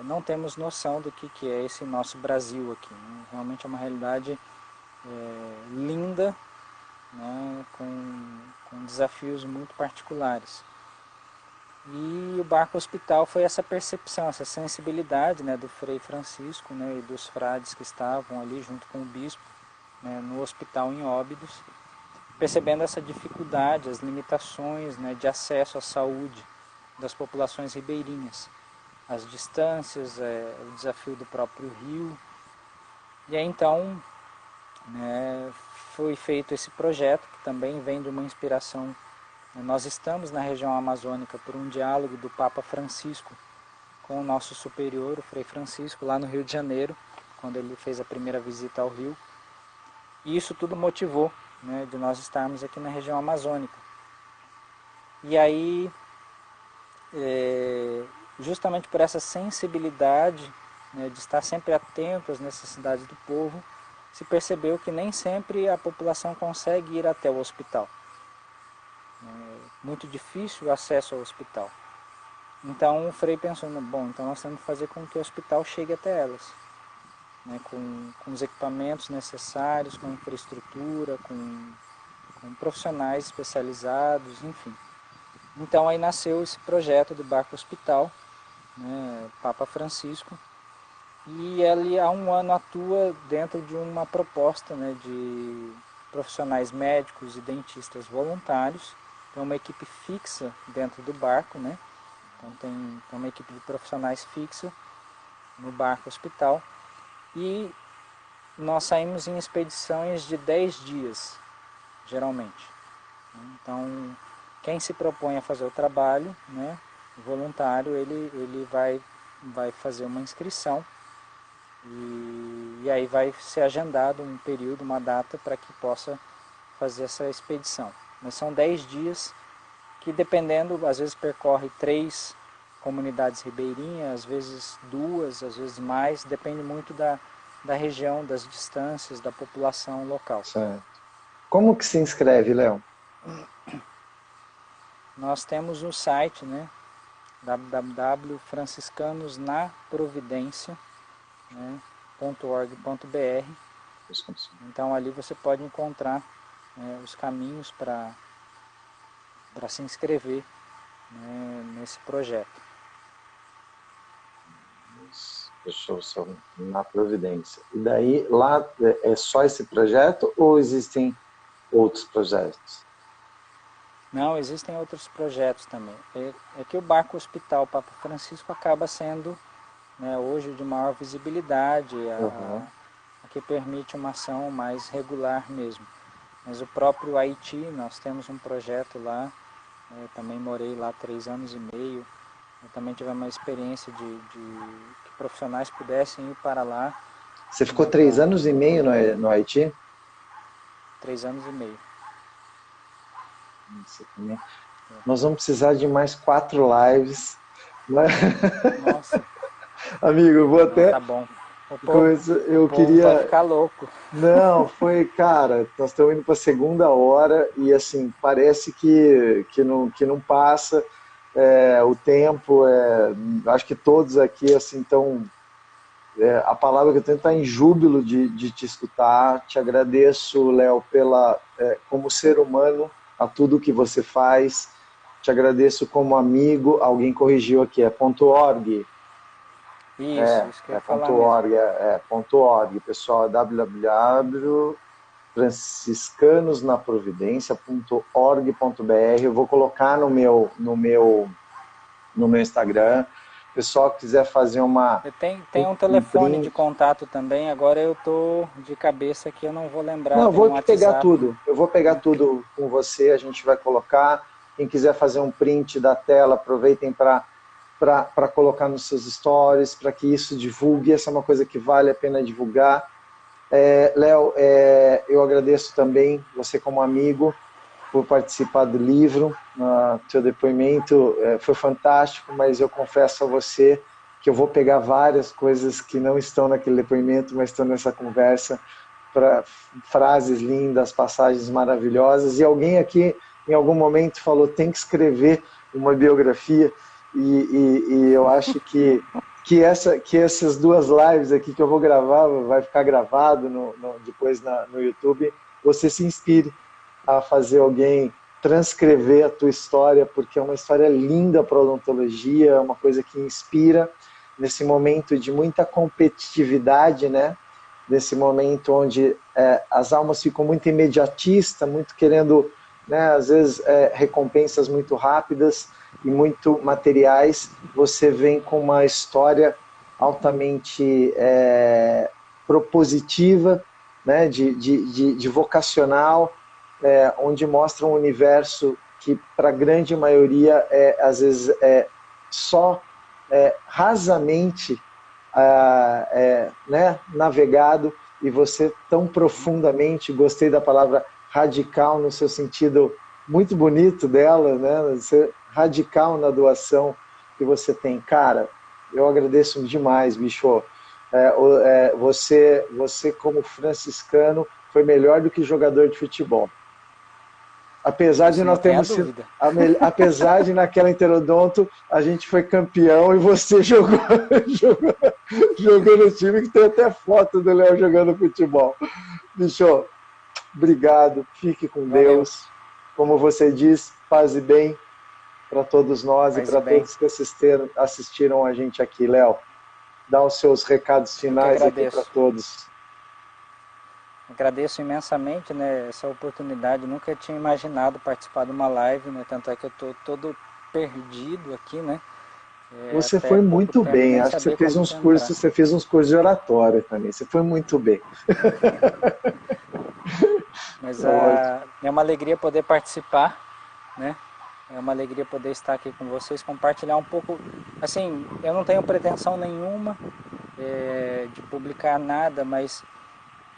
não temos noção do que é esse nosso Brasil aqui, né? Realmente é uma realidade linda, né? Com desafios muito particulares. E o Barco Hospital foi essa percepção, essa sensibilidade, né, do Frei Francisco, né, e dos frades que estavam ali junto com o bispo, né, no hospital em Óbidos, percebendo essa dificuldade, as limitações, né, de acesso à saúde das populações ribeirinhas, as distâncias, o desafio do próprio rio. E aí então, né, foi feito esse projeto, que também vem de uma inspiração. Nós estamos na região amazônica por um diálogo do Papa Francisco com o nosso superior, o Frei Francisco, lá no Rio de Janeiro, quando ele fez a primeira visita ao Rio. E isso tudo motivou, né, de nós estarmos aqui na região amazônica. E aí, justamente por essa sensibilidade, né, de estar sempre atento às necessidades do povo, se percebeu que nem sempre a população consegue ir até o hospital. É muito difícil o acesso ao hospital. Então o Frei pensou, bom, então nós temos que fazer com que o hospital chegue até elas, né, com os equipamentos necessários, com infraestrutura, com profissionais especializados, enfim. Então aí nasceu esse projeto do Barco Hospital, né, Papa Francisco, e ele há um ano atua dentro de uma proposta, né, de profissionais médicos e dentistas voluntários. Tem uma equipe fixa dentro do barco, né? Então tem uma equipe de profissionais fixa no barco hospital. E nós saímos em expedições de 10 dias, geralmente. Então, quem se propõe a fazer o trabalho, né, voluntário, ele vai fazer uma inscrição e aí vai ser agendado um período, uma data para que possa fazer essa expedição. Mas são 10 dias que, dependendo, às vezes percorre 3 comunidades ribeirinhas, às vezes 2, às vezes mais, depende muito da região, das distâncias, da população local. Certo. Como que se inscreve, Léo? Nós temos um site, né, www.franciscanosnaprovidencia, né, .org.br. Então ali você pode encontrar, os caminhos para se inscrever né, nesse projeto. Fechou na Providência. E daí, lá é só esse projeto ou existem outros projetos? Não, existem outros projetos também. É que o Barco Hospital Papa Francisco acaba sendo, né, hoje de maior visibilidade, Uhum. a que permite uma ação mais regular mesmo. Mas o próprio Haiti, nós temos um projeto lá, também morei lá 3 anos e meio, eu também tive uma experiência de que profissionais pudessem ir para lá, Você ficou né, 3 anos e meio no Haiti? 3 anos e meio. Você também. Nós vamos precisar de mais 4 lives. Mas, Nossa, amigo, eu vou não, até tá bom. O eu povo vai queria. ficar louco. Não, foi, cara, nós estamos indo para a segunda hora e assim, parece que não passa o tempo. Acho que todos aqui assim estão. A palavra que eu tenho está em júbilo de te escutar. Te agradeço, Léo, como ser humano, a tudo que você faz. Te agradeço como amigo. Alguém corrigiu aqui, é .org. Isso que eu ia falar mesmo. .org, .org, pessoal, é www.franciscanosnaprovidencia.org.br. Eu vou colocar no meu Instagram. Pessoal que quiser fazer Tem um um telefone de print. contato também, agora eu tô de cabeça que eu não vou lembrar, Não, eu tem um vou pegar WhatsApp. tudo. Eu vou pegar tudo com você, a gente vai colocar. Quem quiser fazer um print da tela, aproveitem para colocar nos seus stories, para que isso divulgue. Essa é uma coisa que vale a pena divulgar. Léo, eu agradeço também você como amigo por participar do livro. Seu depoimento foi fantástico, mas eu confesso a você que eu vou pegar várias coisas que não estão naquele depoimento, mas estão nessa conversa, para frases lindas, passagens maravilhosas. E alguém aqui, em algum momento, falou: tem que escrever uma biografia, e eu acho que essas 2 lives aqui que eu vou gravar, vai ficar gravado depois no YouTube, você se inspire a fazer alguém transcrever a tua história, porque é uma história linda para a odontologia, é uma coisa que inspira nesse momento de muita competitividade, né? Nesse momento onde as almas ficam muito imediatistas, muito querendo, né, às vezes, recompensas muito rápidas e muito materiais. Você vem com uma história altamente propositiva, né, de vocacional, onde mostra um universo que, para a grande maioria, às vezes só rasamente né, navegado, e você tão profundamente, gostei da palavra radical no seu sentido muito bonito dela, né, você radical na doação que você tem. Cara, eu agradeço demais, bicho. Você como franciscano foi melhor do que jogador de futebol. Apesar de Isso não nós tenha termos sido, dúvida. apesar de naquela Interodonto a gente foi campeão e você jogou no time que tem até foto do Léo jogando futebol. Bicho, obrigado, fique com Valeu, Deus. Como você diz, paz e bem para todos nós e paz e para bem. todos que assistiram a gente aqui. Léo, dá os seus recados Eu que finais aqui para agradeço. todos. Agradeço imensamente, né, essa oportunidade. Nunca tinha imaginado participar de uma live, né? Tanto é que eu estou todo perdido aqui, né? Você Até foi pouco muito tempo bem. nem Acho que sabia como entrar. você fez uns cursos de oratória também. Você foi muito bem. Mas Ótimo. é uma alegria poder participar, né? É uma alegria poder estar aqui com vocês, compartilhar um pouco. Assim, eu não tenho pretensão nenhuma de publicar nada, mas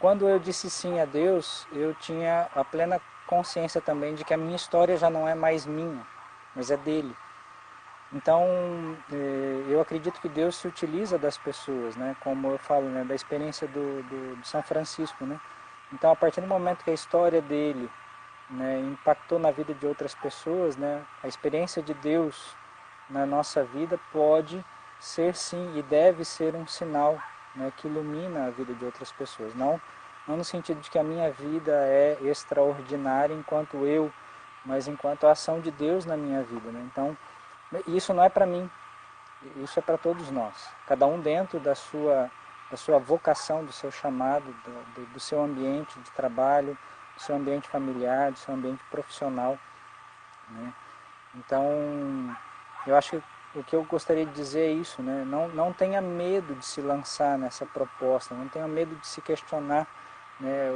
quando eu disse sim a Deus, eu tinha a plena consciência também de que a minha história já não é mais minha, mas é dele. Então, eu acredito que Deus se utiliza das pessoas, né? Como eu falo, né? Da experiência do São Francisco, né? Então, a partir do momento que a história dele, né, impactou na vida de outras pessoas, né? A experiência de Deus na nossa vida pode ser sim e deve ser um sinal, né, que ilumina a vida de outras pessoas. Não no sentido de que a minha vida é extraordinária enquanto eu, mas enquanto a ação de Deus na minha vida, né? Então, E isso não é para mim, isso é para todos nós. Cada um dentro da sua vocação, do seu chamado, do seu ambiente de trabalho, do seu ambiente familiar, do seu ambiente profissional, né? Então, eu acho que o que eu gostaria de dizer é isso, né? Não tenha medo de se lançar nessa proposta, não tenha medo de se questionar, né,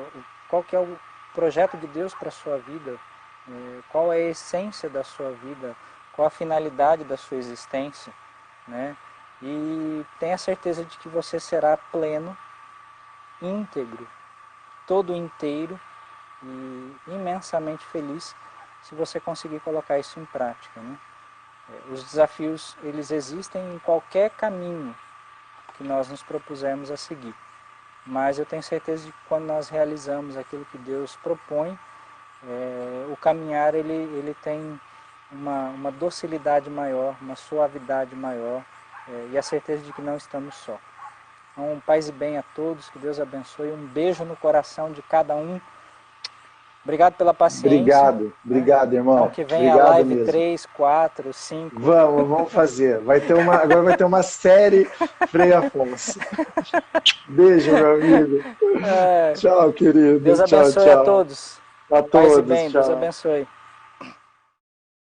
qual que é o projeto de Deus para a sua vida, qual é a essência da sua vida, qual a finalidade da sua existência, né? E tenha certeza de que você será pleno, íntegro, todo inteiro e imensamente feliz se você conseguir colocar isso em prática, né? Os desafios, eles existem em qualquer caminho que nós nos propusermos a seguir. Mas eu tenho certeza de que quando nós realizamos aquilo que Deus propõe, o caminhar ele tem uma docilidade maior, uma suavidade maior, e a certeza de que não estamos só. Então, paz e bem a todos, que Deus abençoe, um beijo no coração de cada um. Obrigado pela paciência. Obrigado, irmão. Então que venha Obrigado a live mesmo. 3, 4, 5. Vamos fazer. Agora vai ter uma série Frei Afonso. Beijo, meu amigo. Tchau, querido. Deus abençoe tchau. a todos. A Paz e todos. bem, Tchau. Deus abençoe.